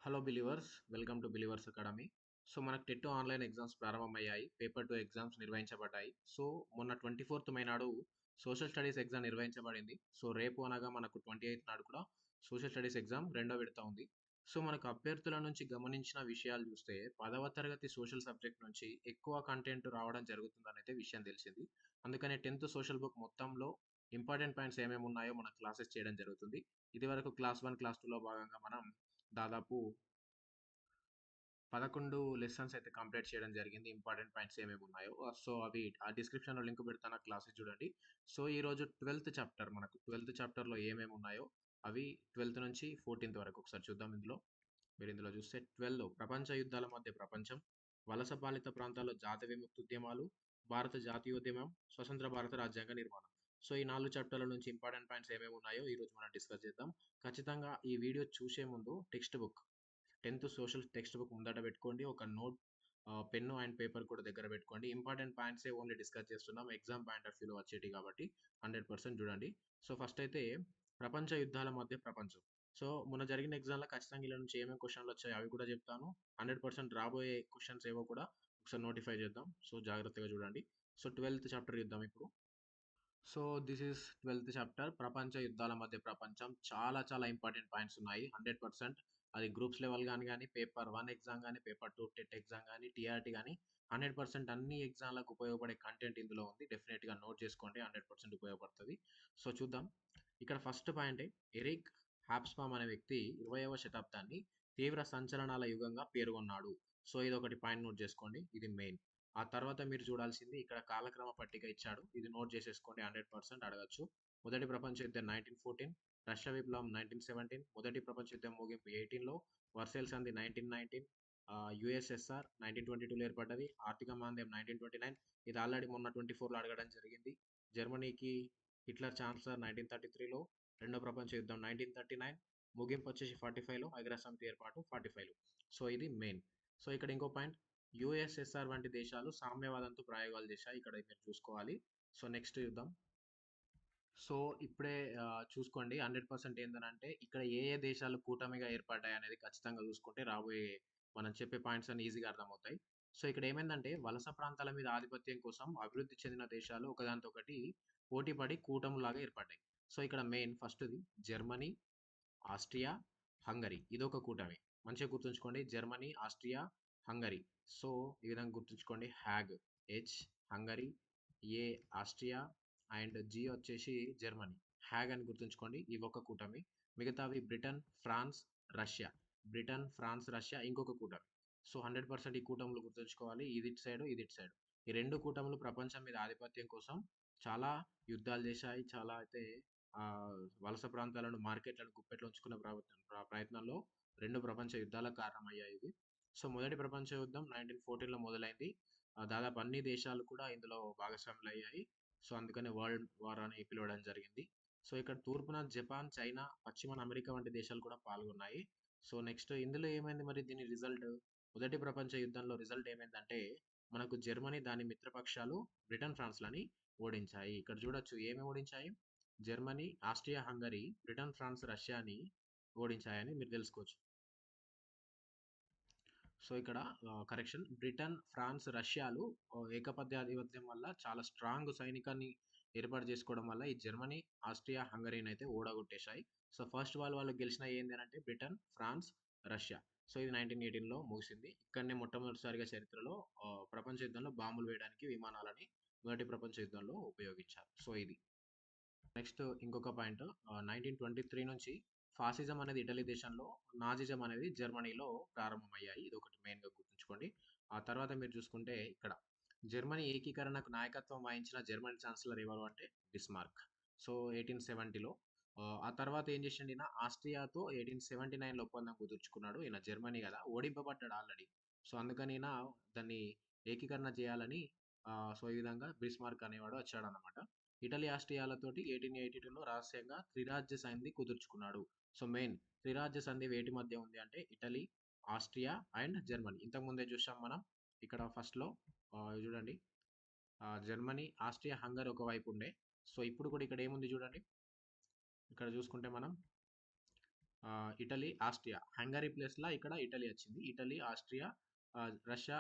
Hello believers, welcome to believers academy. So మనకు TET online exams ప్రారంభమయ్యాయి. Paper 2 exams నిర్వహించబడ్డాయి. So మొన్న 24th May నాడు సోషల్ స్టడీస్ ఎగ్జామ్ నిర్వహించబడింది. సో రేపు అనగా మనకు 28th నాడు కూడా సోషల్ స్టడీస్ ఎగ్జామ్ రెండో విడత ఉంది. సో మనకు అభ్యర్థుల నుంచి గమనించిన విషయాలు చూస్తే 10వ తరగతి సోషల్ సబ్జెక్ట్ నుంచి ఎక్కువ కంటెంట్ రావడం జరుగుతుందనైతే విషయం తెలిసింది. అందుకనే 10th సోషల్ బుక్ మొత్తంలో ఇంపార్టెంట్ పాయింట్స్ ఏమేమి ఉన్నాయో మనం క్లాసెస్ చేయడం జరుగుతుంది. ఇదివరకు క్లాస్ 1, క్లాస్ 2లో భాగంగా మనం దాదాపు 11 లెసన్స్ అయితే కంప్లీట్ చేయడం జరిగింది. ఇంపార్టెంట్ పాయింట్స్ ఏమేమి ఉన్నాయో. సో అవి ఆ డిస్క్రిప్షన్‌లో లింక్ పెడతాను. ఆ క్లాసెస్ చూడండి. సో ఈరోజు 12థ్ చాప్టర్, మనకు 12థ్ చాప్టర్‌లో ఏమేమి ఉన్నాయో అవి 12థ్ నుంచి 14థ్ వరకు ఒకసారి చూద్దాం ఇందులో. మీరు ఇందులో చూస్తే 12 ప్రపంచ యుద్ధాల మధ్య ప్రపంచం, వలస పాలిత ప్రాంతాల్లో జాతి విముక్తి ఉద్యమాలు, భారత జాతీయోద్యమం, స్వతంత్ర భారత రాజ్యాంగ నిర్మాణం. సో ఈ 4 చాప్టర్ల నుంచి ఇంపార్టెంట్ పాయింట్స్ ఏమేమి ఉన్నాయో ఈరోజు మనం డిస్కస్ చేద్దాం. ఖచ్చితంగా ఈ వీడియో చూసే ముందు text book, 10th social text book ముందట పెట్టుకోండి. ఒక నోట్, పెన్ను అండ్ పేపర్ కూడా దగ్గర పెట్టుకోండి. ఇంపార్టెంట్ పాయింట్సే ఓన్లీ డిస్కస్ చేస్తున్నాం. ఎగ్జామ్ పాయింట్ ఆఫ్ వ్యూలో వచ్చేటి కాబట్టి 100% చూడండి. సో ఫస్ట్ అయితే ప్రపంచ యుద్ధాల మధ్య ప్రపంచం. సో మొన్న జరిగిన ఎగ్జామ్లో ఖచ్చితంగా ఇలా నుంచి ఏమేమి క్వశ్చన్లు వచ్చాయి అవి కూడా చెప్తాను. 100% రాబోయే క్వశ్చన్స్ ఏవో కూడా ఒకసారి నోటిఫై చేద్దాం. సో జాగ్రత్తగా చూడండి. సో 12th చాప్టర్ చూద్దాం ఇప్పుడు. So this is 12th chapter, ప్రపంచ యుద్ధాల మధ్య ప్రపంచం. చాలా చాలా ఇంపార్టెంట్ పాయింట్స్ ఉన్నాయి. 100% అది గ్రూప్స్ లెవెల్ కానీ పేపర్ 1 ఎగ్జామ్ కానీ, పేపర్ 2 టెట్ ఎగ్జామ్ కానీ, టీఆర్టీ కానీ 100% అన్ని ఎగ్జామ్లకు ఉపయోగపడే కంటెంట్ ఇందులో ఉంది. డెఫినెట్గా నోట్ చేసుకోండి. 100% ఉపయోగపడుతుంది. సో చూద్దాం. ఇక్కడ ఫస్ట్ పాయింట్, ఎరిక్ హాబ్స్బామ్ అనే వ్యక్తి 20వ శతాబ్దాన్ని తీవ్ర సంచలనాల యుగంగా పేర్కొన్నాడు. సో ఇది ఒకటి పాయింట్ నోట్ చేసుకోండి. ఇది మెయిన్. ఆ తర్వాత మీరు చూడాల్సింది ఇక్కడ కాలక్రమ పట్టిక ఇచ్చాడు. ఇది నోట్ చేసేసుకోండి. 100% అడగచ్చు. మొదటి ప్రపంచ యుద్ధం 1914, రష్యా విప్లవం 1917, మొదటి ప్రపంచ యుద్ధం ముగింపు 18లో, వర్సైల్ సంధి 1919, యుఎస్ఎస్ఆర్ 1922లో ఏర్పడ్డది, ఆర్థిక మాంద్యం 1929. ఇది ఆల్రెడీ మొన్న 24లో అడగడం జరిగింది. జర్మనీకి హిట్లర్ ఛాన్సలర్ 1933లో, రెండో ప్రపంచ యుద్ధం 1939, ముగింపు వచ్చేసి 45లో, ఐక్యరాజ్యసమితి ఏర్పాటు 45లో. సో ఇది మెయిన్. సో ఇక్కడ ఇంకో పాయింట్, యుఎస్ఎస్ఆర్ వంటి దేశాలు సామ్యవాదంతో ప్రయోగాలు చేశాయి. ఇక్కడ మీరు చూసుకోవాలి. సో నెక్స్ట్ చూద్దాం. సో ఇప్పుడే చూసుకోండి. 100% ఏంటంటే ఇక్కడ ఏ ఏ దేశాలు కూటమిగా ఏర్పడ్డాయి అనేది ఖచ్చితంగా చూసుకుంటే రాబోయే మనం చెప్పే పాయింట్స్ అన్ని ఈజీగా అర్థమవుతాయి. సో ఇక్కడ ఏమైందంటే వలస ప్రాంతాల మీద ఆధిపత్యం కోసం అభివృద్ధి చెందిన దేశాలు ఒకదానితో ఒకటి పోటీపడి కూటములాగా ఏర్పడ్డాయి. సో ఇక్కడ మెయిన్ ఫస్ట్‌ది జర్మనీ, ఆస్ట్రియా, హంగరీ. ఇదొక కూటమి. మంచిగా గుర్తుంచుకోండి. Germany, Austria, Hungary. సో ఈ విధంగా గుర్తుంచుకోండి. Hag, H Hungary, A Austria and G వచ్చేసి జర్మనీ. హ్యాగ్ అని గుర్తుంచుకోండి. ఇవి ఒక కూటమి. మిగతావి Britain, France, Russia. Britain, France, Russia ఇంకొక కూటమి. సో 100% ఈ కూటములు గుర్తుంచుకోవాలి. ఇది ఇటు సైడ్, ఇది ఇటు సైడ్. ఈ రెండు కూటములు ప్రపంచం మీద ఆధిపత్యం కోసం చాలా యుద్ధాలు చేశాయి. చాలా అయితే వలస ప్రాంతాలను, మార్కెట్లను గుప్పెట్లో ఉంచుకునే ప్రయత్నంలో రెండు ప్రపంచ యుద్ధాలకు కారణమయ్యాయి ఇవి. సో మొదటి ప్రపంచ యుద్ధం 1914లో మొదలైంది. దాదాపు అన్ని దేశాలు కూడా ఇందులో భాగస్వాములు అయ్యాయి. సో అందుకనే వరల్డ్ వార్ అని పిలవడం జరిగింది. సో ఇక్కడ తూర్పున జపాన్, చైనా, పశ్చిమన అమెరికా వంటి దేశాలు కూడా పాల్గొన్నాయి. సో నెక్స్ట్ ఇందులో ఏమైంది మరి దీని రిజల్ట్? మొదటి ప్రపంచ యుద్ధంలో రిజల్ట్ ఏమైందంటే మనకు జర్మనీ దాని మిత్రపక్షాలు బ్రిటన్, ఫ్రాన్స్‌లని ఓడించాయి. ఇక్కడ చూడొచ్చు ఏమేమి ఓడించాయి? Germany, Austria, Hungary, Britain, France, రష్యాని ఓడించాయని మీరు తెలుసుకోవచ్చు. సో ఇక్కడ కరెక్షన్, బ్రిటన్, ఫ్రాన్స్, రష్యాలు ఏకపత్యాధిపత్యం వల్ల చాలా స్ట్రాంగ్ సైనికాన్ని ఏర్పాటు చేసుకోవడం వల్ల ఈ జర్మనీ, ఆస్ట్రియా, హంగరీని అయితే ఓడగొట్టేశాయి. సో ఫస్ట్ వాళ్ళు గెలిచిన ఏంది అంటే బ్రిటన్, ఫ్రాన్స్, రష్యా. సో ఇది 1918లో ముగిసింది. ఇక్కడనే మొట్టమొదటిసారిగా చరిత్రలో ప్రపంచ యుద్ధంలో బాంబులు వేయడానికి విమానాలని మొదటి ప్రపంచ యుద్ధంలో ఉపయోగించారు. సో ఇది నెక్స్ట్ ఇంకొక పాయింట్, 1923 నుంచి ఫాసిజం అనేది ఇటలీ దేశంలో, నాజిజం అనేది జర్మనీలో ప్రారంభమయ్యాయి. ఇది ఒకటి మెయిన్గా గుర్తుంచుకోండి. ఆ తర్వాత మీరు చూసుకుంటే ఇక్కడ జర్మనీ ఏకీకరణకు నాయకత్వం వహించిన జర్మనీ ఛాన్సలర్ ఎవరు అంటే బిస్మార్క్. సో 1870లో. ఆ తర్వాత ఏం చేసిండు ఈయన, ఆస్ట్రియాతో 1879లో ఒప్పందం కుదుర్చుకున్నాడు. ఈయన జర్మనీ కదా, ఓడింపబడ్డాడు ఆల్రెడీ. సో అందుకని ఈయన దాన్ని ఏకీకరణ చేయాలని సో ఈ విధంగా బిస్మార్క్ అనేవాడు వచ్చాడనమాట. ఇటలీ, ఆస్ట్రియాలతోటి 1882లో రహస్యంగా త్రిరాజ్య సంధి కుదుర్చుకున్నాడు. సో మెయిన్ త్రిరాజ్య సంధి వేటి మధ్య ఉంది అంటే ఇటలీ, ఆస్ట్రియా అండ్ జర్మనీ. ఇంతకు ముందే చూసాం మనం. ఇక్కడ ఫస్ట్లో చూడండి, జర్మనీ, ఆస్ట్రియా, హంగరీ ఒకవైపు ఉండే. సో ఇప్పుడు కూడా ఇక్కడ ఏముంది చూడండి. ఇక్కడ చూసుకుంటే మనం ఇటలీ, ఆస్ట్రియా. హంగరీ ప్లేస్‌ల ఇక్కడ ఇటలీ వచ్చింది. ఇటలీ, ఆస్ట్రియా, రష్యా,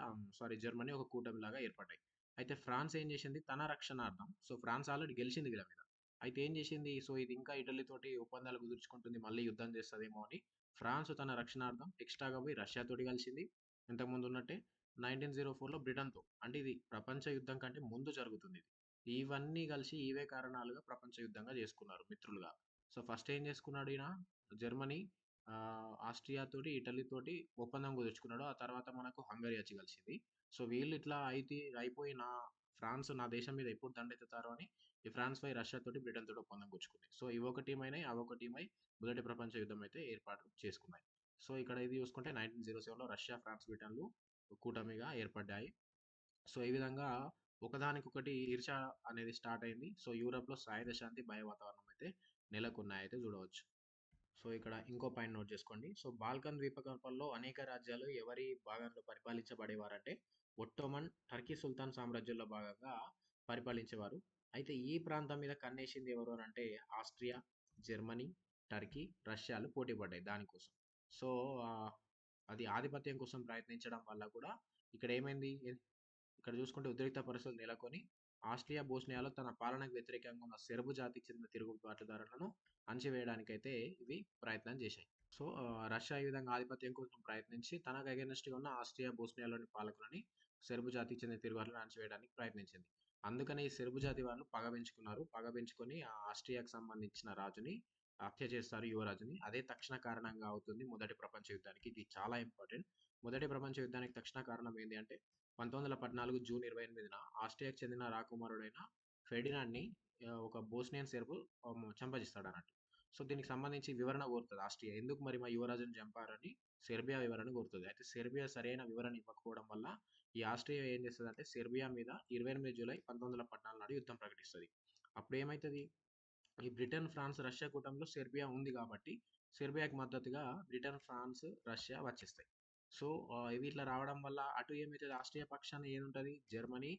జర్మనీ ఒక కూటమిలాగా ఏర్పడ్డాయి. అయితే ఫ్రాన్స్ ఏం చేసింది తన రక్షణార్థం, సో ఫ్రాన్స్ ఆల్రెడీ గెలిచింది వీళ్ళ మీద. అయితే ఏం చేసింది, సో ఇది ఇంకా ఇటలీతోటి ఒప్పందాలు కుదుర్చుకుంటుంది, మళ్ళీ యుద్ధం చేస్తదేమో అని ఫ్రాన్స్ తన రక్షణార్థం ఎక్స్ట్రాగా పోయి రష్యాతోటి కలిసింది. ఇంతకుముందు ఉన్నట్టే 1904లో బ్రిటన్‌తో. అంటే ఇది ప్రపంచ యుద్ధం కంటే ముందు జరుగుతుంది ఇది. ఇవన్నీ కలిసి ఇవే కారణాలుగా ప్రపంచ యుద్ధంగా చేసుకున్నారు మిత్రులుగా. సో ఫస్ట్ ఏం చేసుకున్నాడు ఈయన, జర్మనీ ఆస్ట్రియా తోటి, ఇటలీ తోటి ఒప్పందం కుదుర్చుకున్నాడు. ఆ తర్వాత మనకు హంగరీ వచ్చి కలిసింది. సో వీళ్ళు ఇట్లా అయిపోయి ఫ్రాన్స్ నా దేశం మీద ఎప్పుడు దండెత్తుతారో అని ఈ ఫ్రాన్స్ పై రష్యా తోటి, బ్రిటన్ తోటి ఒప్పందం కుదుర్చుకుంది. సో ఇవి ఒక టీం అయినాయి, అవి ఒక టీం అయి మొదటి ప్రపంచ యుద్ధం అయితే ఏర్పాటు చేసుకున్నాయి. సో ఇక్కడ ఇది చూసుకుంటే 1907లో రష్యా, ఫ్రాన్స్, బ్రిటన్లు కూటమిగా ఏర్పడ్డాయి. సో ఈ విధంగా ఒకదానికొకటి ఈర్ష అనేది స్టార్ట్ అయింది. సో యూరోప్‌లో సాయుధ శాంతి, భయ వాతావరణం అయితే నెలకొన్నాయయితే చూడవచ్చు. సో ఇక్కడ ఇంకో పాయింట్ నోట్ చేసుకోండి. సో బాల్కన్ ద్వీపకల్పంలో అనేక రాజ్యాలు ఎవరి భాగంలో పరిపాలించబడేవారంటే ఒట్టోమన్, టర్కీ సుల్తాన్ సామ్రాజ్యంలో భాగంగా పరిపాలించేవారు. అయితే ఈ ప్రాంతం మీద కన్నేసింది ఎవరు అని అంటే ఆస్ట్రియా, జర్మనీ, టర్కీ, రష్యాలు పోటీ పడ్డాయి దానికోసం. సో అది ఆధిపత్యం కోసం ప్రయత్నించడం వల్ల కూడా ఇక్కడ ఏమైంది, ఇక్కడ చూసుకుంటే ఉద్రిక్త పరిస్థితులు నెలకొని ఆస్ట్రియా బోస్నియాలో తన పాలనకు వ్యతిరేకంగా ఉన్న సెర్బు జాతికి చెందిన తిరుగుబాటుదారులను అణచివేయడానికైతే ఇవి ప్రయత్నం చేశాయి. సో రష్యా ఈ విధంగా ఆధిపత్యం కోసం ప్రయత్నించి తనకు అగెనిస్ట్గా ఉన్న ఆస్ట్రియా బోస్నియాలోని పాలకులని, సెర్బు జాతికి చెందిన తిరుగుబాటులను అణచివేయడానికి ప్రయత్నించింది. అందుకని ఈ సెర్బు జాతి వాళ్ళు పగ పెంచుకున్నారు. పగ పెంచుకొని ఆ ఆస్ట్రియాకు సంబంధించిన రాజుని హత్య చేస్తారు, యువరాజుని. అదే తక్షణ కారణంగా అవుతుంది మొదటి ప్రపంచ యుద్ధానికి. ఇది చాలా ఇంపార్టెంట్. మొదటి ప్రపంచ యుద్ధానికి తక్షణ కారణం ఏంటి అంటే 1914 జూన్ 28న ఆస్ట్రియాకు చెందిన రాకుమారుడైన ఫెర్డినాండ్‌ని ఒక బోస్నియన్ సెర్బ్ చంపజిస్తాడన్నట్టు. సో దీనికి సంబంధించి వివరణ కోరుతది ఆస్ట్రియా. ఎందుకు మరి మా యువరాజుని చంపారని సెర్బియా వివరణ కోరుతది. అయితే సెర్బియా సరైన వివరణ ఇవ్వకపోవడం వల్ల ఈ ఆస్ట్రియా ఏం చేస్తదంటే సెర్బియా మీద 28 జూలై 1914 నాడు యుద్ధం ప్రకటిస్తది. అప్పుడు ఏమైతది, ఈ బ్రిటన్, ఫ్రాన్స్, రష్యా కూటమిలో సెర్బియా ఉంది కాబట్టి సెర్బియాకి మద్దతుగా బ్రిటన్, ఫ్రాన్స్, రష్యా వచ్చేస్తాయి. సో వీటిలో రావడం వల్ల అటు ఏమైతుంది, ఆస్ట్రియా పక్షాన ఏముంటది, జర్మనీ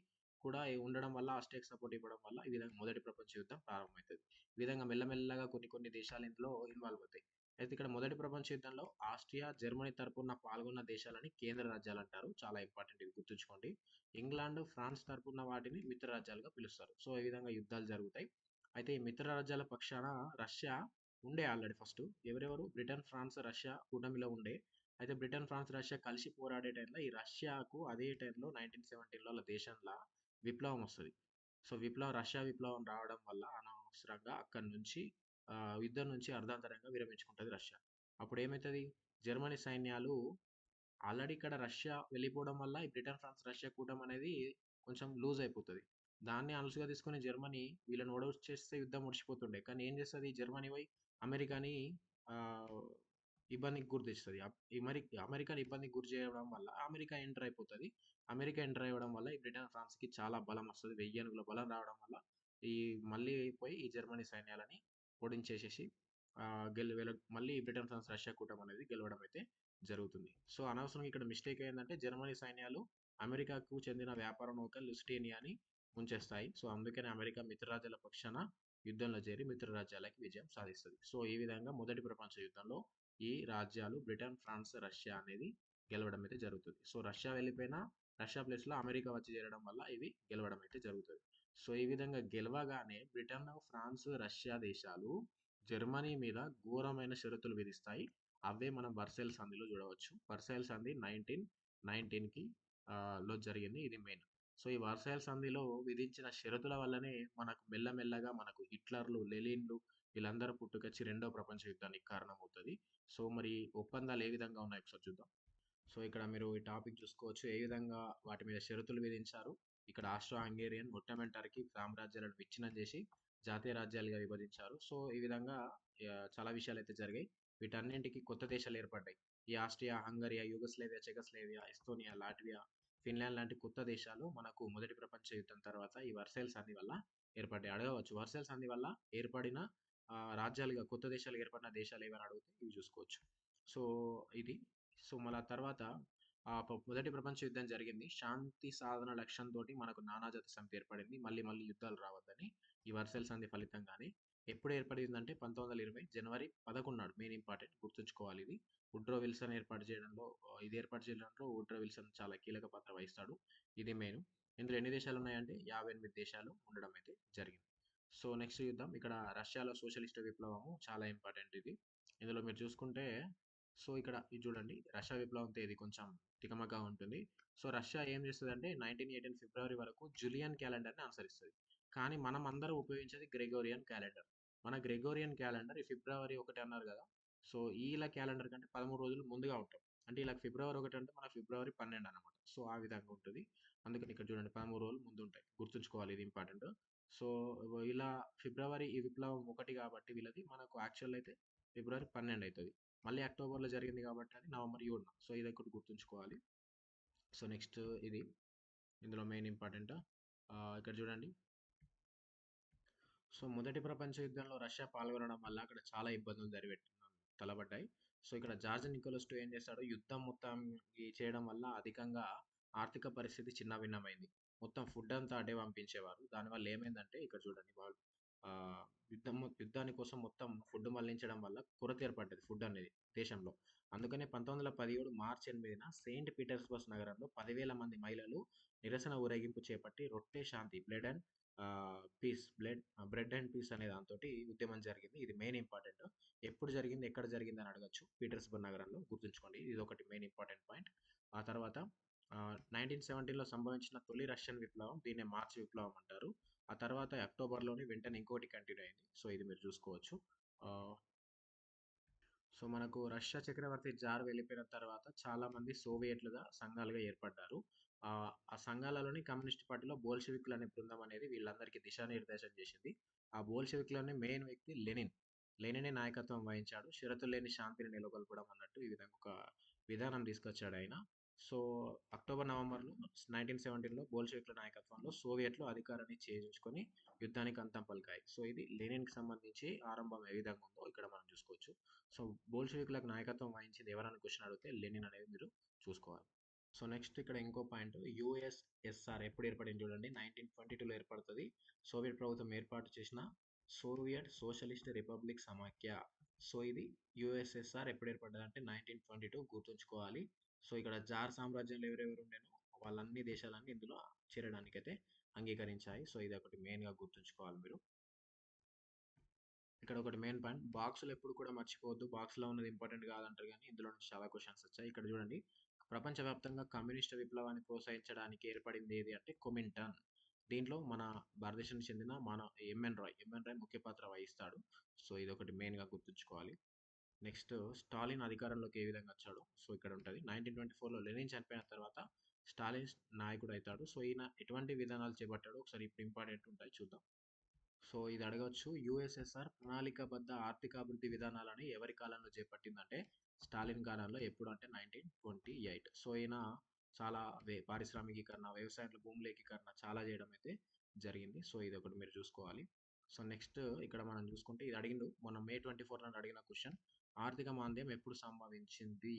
కూడా ఉండడం వల్ల ఆస్ట్రియాకి సపోర్ట్ ఇవ్వడం వల్ల ఈ విధంగా మొదటి ప్రపంచ యుద్ధం ప్రారంభమవుతుంది. ఈ విధంగా మెల్లమెల్లగా కొన్ని కొన్ని దేశాలు ఇందులో ఇన్వాల్వ్ అవుతాయి. అయితే ఇక్కడ మొదటి ప్రపంచ యుద్ధంలో ఆస్ట్రియా, జర్మనీ తరపున పాల్గొన్న దేశాలని కేంద్ర రాజ్యాలు అంటారు. చాలా ఇంపార్టెంట్, ఇది గుర్తుంచుకోండి. ఇంగ్లాండ్, ఫ్రాన్స్ తరపున వాటిని మిత్ర రాజ్యాలుగా పిలుస్తారు. సో ఈ విధంగా యుద్ధాలు జరుగుతాయి. అయితే ఈ మిత్ర రాజ్యాల పక్షాన రష్యా ఉండే ఆల్రెడీ ఫస్ట్. ఎవరెవరు, బ్రిటన్, ఫ్రాన్స్, రష్యా కూటమిలో ఉండే. అయితే బ్రిటన్, ఫ్రాన్స్, రష్యా కలిసి పోరాడే టైంలో ఈ రష్యాకు అదే టైంలో 1917లో వాళ్ళ దేశంలో విప్లవం వస్తుంది. సో రష్యా విప్లవం రావడం వల్ల అనవసరంగా అక్కడి నుంచి యుద్ధం నుంచి అర్ధాంతరంగా విరమించుకుంటుంది రష్యా. అప్పుడు ఏమవుతుంది, జర్మనీ సైన్యాలు ఆల్రెడీ ఇక్కడ రష్యా వెళ్ళిపోవడం వల్ల ఈ బ్రిటన్, ఫ్రాన్స్, రష్యా కూటమి అనేది కొంచెం లూజ్ అయిపోతుంది. దాన్ని అలుసుగా తీసుకొని జర్మనీ వీళ్ళని ఓడగొట్టేస్తే యుద్ధం ముడిచిపోతుండే. కానీ ఏం చేస్తుంది జర్మనీ పోయి అమెరికాని ఆహ్, ఇబ్బందికి గురి తెస్తది. అమెరికాని ఇబ్బందికి గురి చేయడం వల్ల అమెరికా ఎంటర్ అయిపోతది. అమెరికా ఎంటర్ అవ్వడం వల్ల ఈ బ్రిటన్, ఫ్రాన్స్‌కి చాలా బలం వస్తది. వెయ్యేనుగుల బలం రావడం వల్ల ఈ మళ్ళీ పోయి ఈ జర్మనీ సైన్యాలని ఓడించేసేసి మళ్ళీ బ్రిటన్, ఫ్రాన్స్, రష్యా కూటమి అనేది గెలవడం అయితే జరుగుతుంది. సో అనవసరంగా ఇక్కడ మిస్టేక్ ఏందంటే జర్మనీ సైన్యాలు అమెరికాకు చెందిన వ్యాపార నౌక లుస్టేనియాని ముంచేస్తాయి. సో అందుకని అమెరికా మిత్రరాజ్యాల పక్షాన యుద్ధంలో చేరి మిత్రరాజ్యాలకి విజయం సాధిస్తది. సో ఈ విధంగా మొదటి ప్రపంచ యుద్ధంలో ఈ రాజ్యాలు బ్రిటన్, ఫ్రాన్స్, రష్యా అనేది గెలవడం అయితే జరుగుతుంది. సో రష్యా వెళ్ళిపోయినా రష్యా ప్లేస్‌లో అమెరికా వచ్చి చేరడం వల్ల ఇవి గెలవడం అయితే జరుగుతది. సో ఈ విధంగా గెలవగానే బ్రిటన్, ఫ్రాన్స్, రష్యా దేశాలు జర్మనీ మీద ఘోరమైన షరతులు విధిస్తాయి. అవే మనం వర్సైల్ సంధిలో చూడవచ్చు. వర్సైల్ సంధి 1919కి లో జరిగింది. ఇది మెయిన్. సో ఈ వర్సైల్ సంధిలో విధించిన షరతుల వల్లనే మనకు మెల్లమెల్లగా మనకు హిట్లర్లు, లెనిన్లు వీళ్ళందరూ పుట్టుకొచ్చి రెండో ప్రపంచ యుద్ధానికి కారణమవుతది. సో మరి ఒప్పందాలు ఏ విధంగా ఉన్నాయో ఒకసారి చూద్దాం. సో ఇక్కడ మీరు ఈ టాపిక్ చూసుకోవచ్చు. ఏ విధంగా వాటి మీద షరతులు విధించారు. ఇక్కడ ఆస్ట్రో హంగేరియన్, ఒట్టోమన్ టర్కీ సామ్రాజ్యాలను విచ్ఛిన్నం చేసి జాతీయ రాజ్యాలుగా విభజించారు. సో ఈ విధంగా చాలా విషయాలైతే జరిగాయి. వీటన్నింటికి కొత్త దేశాలు ఏర్పడ్డాయి. ఈ Austria, హంగరియా, యూగోస్లేవియా, Czechoslovakia, Estonia, Latvia, Finland లాంటి కొత్త దేశాలు మనకు మొదటి ప్రపంచ యుద్ధం తర్వాత ఈ వర్సైల్ సంధి వల్ల ఏర్పడ్డాయి. అడగవచ్చు వర్సైల్ సంధి వల్ల ఏర్పడిన రాజ్యాలుగా కొత్త దేశాలు ఏర్పడిన దేశాలు ఏవని అడిగితే ఇవి చూసుకోవచ్చు. సో ఇది. సో మళ్ళా తర్వాత మొదటి ప్రపంచ యుద్ధం జరిగింది. శాంతి సాధన లక్ష్యంతోటి మనకు నానాజాతి సమితి ఏర్పడింది. మళ్ళీ మళ్ళీ యుద్ధాలు రావద్దని ఈ వర్సైల్ సంధి ఫలితంగానే. ఎప్పుడు ఏర్పడిందంటే 1920 జనవరి 11 నాడు. మెయిన్ ఇంపార్టెంట్ గుర్తుంచుకోవాలి ఇది. వుడ్రో విల్సన్ ఇది ఏర్పాటు చేయడంలో వుడ్రో విల్సన్ చాలా కీలక పాత్ర వహిస్తాడు. ఇది మెయిన్. ఇందులో ఎన్ని దేశాలు ఉన్నాయంటే 58 దేశాలు ఉండడం అయితే జరిగింది. సో నెక్స్ట్ చూద్దాం. ఇక్కడ రష్యాలో సోషలిస్ట్ విప్లవము చాలా ఇంపార్టెంట్ ఇది. ఇందులో మీరు చూసుకుంటే ఇక్కడ ఇది చూడండి. రష్యా విప్లవం తేదీ కొంచెం తికమకగా ఉంటుంది. సో రష్యా ఏం చేస్తదంటే 1918 ఫిబ్రవరి వరకు జూలియన్ క్యాలెండర్‌ని అనుసరిస్తది. కానీ మనం అందరం ఉపయోగించేది గ్రెగోరియన్ క్యాలెండర్. మన గ్రెగోరియన్ క్యాలెండర్ ఈ ఫిబ్రవరి 1 అన్నారు కదా! సో ఈళ్ళ క్యాలెండర్ కంటే 13 రోజులు ముందుగా ఉంటాం. అంటే ఈళ్ళకి ఫిబ్రవరి 1 అంటే మనకు ఫిబ్రవరి 12 అన్నమాట. సో ఆ విధంగా ఉంటది. అందుకని ఇక్కడ చూడండి 13 రోజులు ముందుంటాయి. గుర్తుంచుకోవాలి ఇది ఇంపార్టెంట్. సో ఇలా ఫిబ్రవరి ఈ విప్లవం 1 కాబట్టి వీళ్ళది మనకు యాక్చువల్ అయితే ఫిబ్రవరి 12 అయితది. మళ్ళీ అక్టోబర్‌లో జరిగింది కాబట్టి అది నవంబర్ 7. సో ఇదొకటి గుర్తుంచుకోవాలి. సో నెక్స్ట్ ఇది. ఇందులో మెయిన్ ఇంపార్టెంట్ ఇక్కడ చూడండి. సో మొదటి ప్రపంచ యుద్ధంలో రష్యా పాల్గొనడం వల్ల అక్కడ చాలా ఇబ్బందులు తలబడ్డాయి. సో ఇక్కడ జార్జ్ నికోలస్ టూ ఏం చేశాడు, యుద్ధం మొత్తం చేయడం వల్ల అధికంగా ఆర్థిక పరిస్థితి చిన్నభిన్నమైంది. మొత్తం ఫుడ్ అంతా అటే పంపించేవారు. దానివల్ల ఏమైందంటే ఇక్కడ చూడండి వాళ్ళు యుద్ధాని కోసం మొత్తం ఫుడ్ మళ్లించడం వల్ల కొరత ఏర్పడ్డది ఫుడ్ అనేది దేశంలో. అందుకనే 1917 మార్చి 8న సెయింట్ పీటర్స్బర్గ్ నగరంలో 10,000 మంది మహిళలు నిరసన ఊరేగింపు చేపట్టి రొట్టె శాంతి బ్రెడ్ అండ్ పీస్ అనే దాంతోటి ఉద్యమం జరిగింది. ఇది మెయిన్ ఇంపార్టెంట్. ఎప్పుడు జరిగింది, ఎక్కడ జరిగింది అని అడగచ్చు. పీటర్స్బర్గ్ నగరంలో గుర్తుంచుకోండి. ఇది ఒకటి మెయిన్ ఇంపార్టెంట్ పాయింట్. ఆ తర్వాత 1917లో సంభవించిన తొలి రష్యన్ విప్లవం, దీన్నే మార్చి విప్లవం అంటారు. ఆ తర్వాత అక్టోబర్లోనే వెంటనే ఇంకోటి కంటిన్యూ అయింది. సో ఇది మీరు చూసుకోవచ్చు. సో మనకు రష్యా చక్రవర్తి జార్ వెళ్ళిపోయిన తర్వాత చాలా మంది సోవియట్లుగా సంఘాలుగా ఏర్పడ్డారు. ఆ సంఘాలలోని కమ్యూనిస్ట్ పార్టీలో బోల్షెవిక్లు అనే బృందం అనేది వీళ్ళందరికీ దిశానిర్దేశం చేసింది. ఆ బోల్షెవిక్లోని మెయిన్ వ్యక్తి లెనిన్. లెనినే నాయకత్వం వహించాడు. షరతులు లేని శాంతిని నెలకొల్పడం అన్నట్టు ఈ విధంగా ఒక విధానం తీసుకొచ్చాడు ఆయన. సో అక్టోబర్, నవంబర్‌లో 1917లో బోల్షెవిక్ల నాయకత్వంలో సోవియట్లు అధికారాన్ని చేజించుకొని యుద్ధానికి అంతం పలికాయి. సో ఇది లెనిన్‌కి సంబంధించి ఆరంభం ఏ విధంగా ఉందో ఇక్కడ మనం చూసుకోవచ్చు. సో బోల్షెవిక్లకు నాయకత్వం వహించింది ఎవరని క్వశ్చన్ అడిగితే లెనిన్ అనేది మీరు చూసుకోవాలి. సో నెక్స్ట్ ఇక్కడ ఇంకో పాయింట్ యూఎస్ఎస్ఆర్ ఎప్పుడు ఏర్పడింది చూడండి. 1922లో ఏర్పడుతుంది. సోవియట్ ప్రభుత్వం ఏర్పాటు చేసిన సోవియట్ సోషలిస్ట్ రిపబ్లిక్ సమాఖ్య. సో ఇది యూఎస్ఎస్ఆర్ ఎప్పుడు ఏర్పడ్డదంటే 1922 గుర్తుంచుకోవాలి. సో ఇక్కడ జార్ సామ్రాజ్యంలో ఎవరెవరు ఉండేనో వాళ్ళన్ని దేశాలన్నీ ఇందులో చేరడానికైతే అంగీకరించాయి. సో ఇది ఒకటి మెయిన్‌గా గుర్తుంచుకోవాలి మీరు. ఇక్కడ ఒకటి మెయిన్ పాయింట్, బాక్సులు ఎప్పుడు కూడా మర్చిపోవద్దు. బాక్స్‌లో ఉన్నది ఇంపార్టెంట్ కాదంటారు కానీ ఇందులో నుంచి చాలా క్వశ్చన్స్ వచ్చాయి. ఇక్కడ చూడండి, ప్రపంచవ్యాప్తంగా కమ్యూనిస్ట్ విప్లవాన్ని ప్రోత్సహించడానికి ఏర్పడింది ఏది అంటే కొమింటన్. దీంట్లో మన భారతదేశానికి చెందిన మన ఎంఎన్ రాయ్ ముఖ్య పాత్ర వహిస్తాడు. సో ఇదొకటి మెయిన్‌గా గుర్తుంచుకోవాలి. నెక్స్ట్ స్టాలిన్ అధికారంలోకి ఏ విధంగా వచ్చాడో సో ఇక్కడ ఉంటుంది. 1924లో లెనిన్ చనిపోయిన తర్వాత స్టాలిన్ నాయకుడు అవుతాడు. సో ఈయన ఎటువంటి విధానాలు చేపట్టాడో ఒకసారి ఇప్పుడు ఇంపార్టెంట్ ఉంటాయి చూద్దాం. సో ఇది అడగవచ్చు. యుఎస్ఎస్ఆర్ ప్రణాళికాబద్ధ ఆర్థికాభివృద్ధి విధానాలని ఎవరి కాలంలో చేపట్టిందంటే స్టాలిన్ కాలంలో. ఎప్పుడు అంటే 1928. సో ఈయన చాలా పారిశ్రామికీకరణ, వ్యవసాయంలో భూముల ఏకీకరణ చాలా చేయడం అయితే జరిగింది. సో ఇది ఒకటి మీరు చూసుకోవాలి. సో నెక్స్ట్ ఇక్కడ మనం చూసుకుంటే ఇది అడిగిండు మొన్న మే 24 నాడు అడిగిన క్వశ్చన్, ఆర్థిక మాంద్యం ఎప్పుడు సంభవించింది.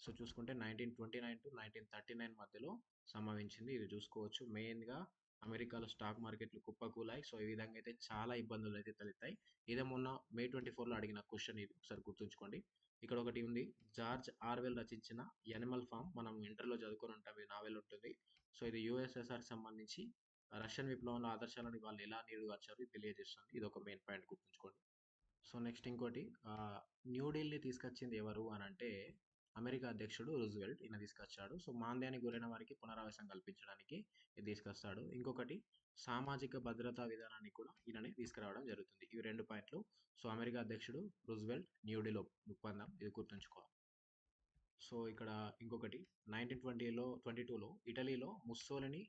సో చూసుకుంటే 1929-1939 మధ్యలో సంభవించింది. ఇది చూసుకోవచ్చు. మెయిన్‌గా అమెరికాలో స్టాక్ మార్కెట్లు కుప్పకూలాయి. సో ఈ విధంగా అయితే చాలా ఇబ్బందులు అయితే తలెత్తాయి. ఇదే మొన్న మే 24లో అడిగిన క్వశ్చన్ ఇది ఒకసారి గుర్తుంచుకోండి. ఇక్కడ ఒకటి ఉంది, జార్జ్ ఆర్వెల్ రచించిన యానిమల్ ఫామ్. మనం ఇంటర్లో చదువుకొని ఉంటాం. ఈ నావెల్ ఉంటుంది. సో ఇది యుఎస్ఎస్ఆర్కి సంబంధించి రష్యన్ విప్లవంలో ఆదర్శాలను వాళ్ళు ఎలా నీరుగార్చారు ఇది తెలియజేస్తుంది. ఇది ఒక మెయిన్ పాయింట్ గుర్తుంచుకోండి. సో నెక్స్ట్ ఇంకోటి, న్యూఢిల్లీ తీసుకొచ్చింది ఎవరు అని అంటే అమెరికా అధ్యక్షుడు రూజ్వెల్ట్ ఈయన తీసుకొచ్చాడు. సో మాంద్యానికి గురైన వారికి పునరావాసం కల్పించడానికి ఇది తీసుకొస్తాడు. ఇంకొకటి సామాజిక భద్రతా విధానాన్ని కూడా ఈయననే తీసుకురావడం జరుగుతుంది. ఇవి 2 పాయింట్లు. సో అమెరికా అధ్యక్షుడు రూజ్వెల్ట్, న్యూఢిల్లీ ఒప్పందం, ఇది గుర్తుంచుకోవాలి. సో ఇక్కడ ఇంకొకటి 1922లో ఇటలీలో ముస్సోలిని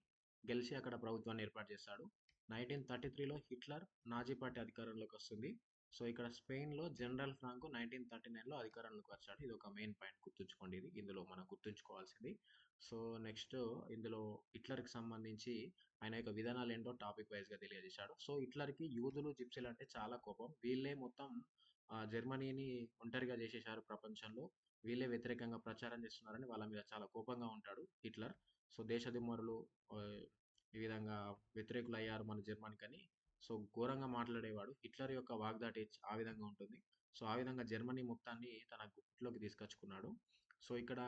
గెలిచి అక్కడ ప్రభుత్వాన్ని ఏర్పాటు చేస్తాడు. 1933లో హిట్లర్ నాజీ పార్టీ అధికారంలోకి వస్తుంది. సో ఇక్కడ స్పెయిన్‌లో జనరల్ ఫ్రాంకో 1939లో అధికారంలోకి వచ్చాడు. ఇది ఒక మెయిన్ పాయింట్ గుర్తుంచుకోండి. ఇది ఇందులో మనం గుర్తుంచుకోవాల్సింది. సో నెక్స్ట్ ఇందులో హిట్లర్‌కి సంబంధించి ఆయన యొక్క విధానాలు ఏంటో టాపిక్ వైస్‌గా తెలియజేశాడు. సో హిట్లర్‌కి యూదులు, జిప్సీలు అంటే చాలా కోపం. వీళ్ళే మొత్తం జర్మనీని ఒంటరిగా చేసేశారు ప్రపంచంలో. వీళ్ళే వ్యతిరేకంగా ప్రచారం చేస్తున్నారని వాళ్ళ మీద చాలా కోపంగా ఉంటాడు హిట్లర్. సో దేశ దిమ్మరులు ఈ విధంగా వ్యతిరేకులు అయ్యారు మన జర్మనీకని సో ఘోరంగా మాట్లాడేవాడు. హిట్లర్ యొక్క వాగ్దాటి ఆ విధంగా ఉంటుంది. సో ఆ విధంగా జర్మనీ మొత్తాన్ని తన గుప్పిట్లోకి తీసుకొచ్చుకున్నాడు. సో ఇక్కడ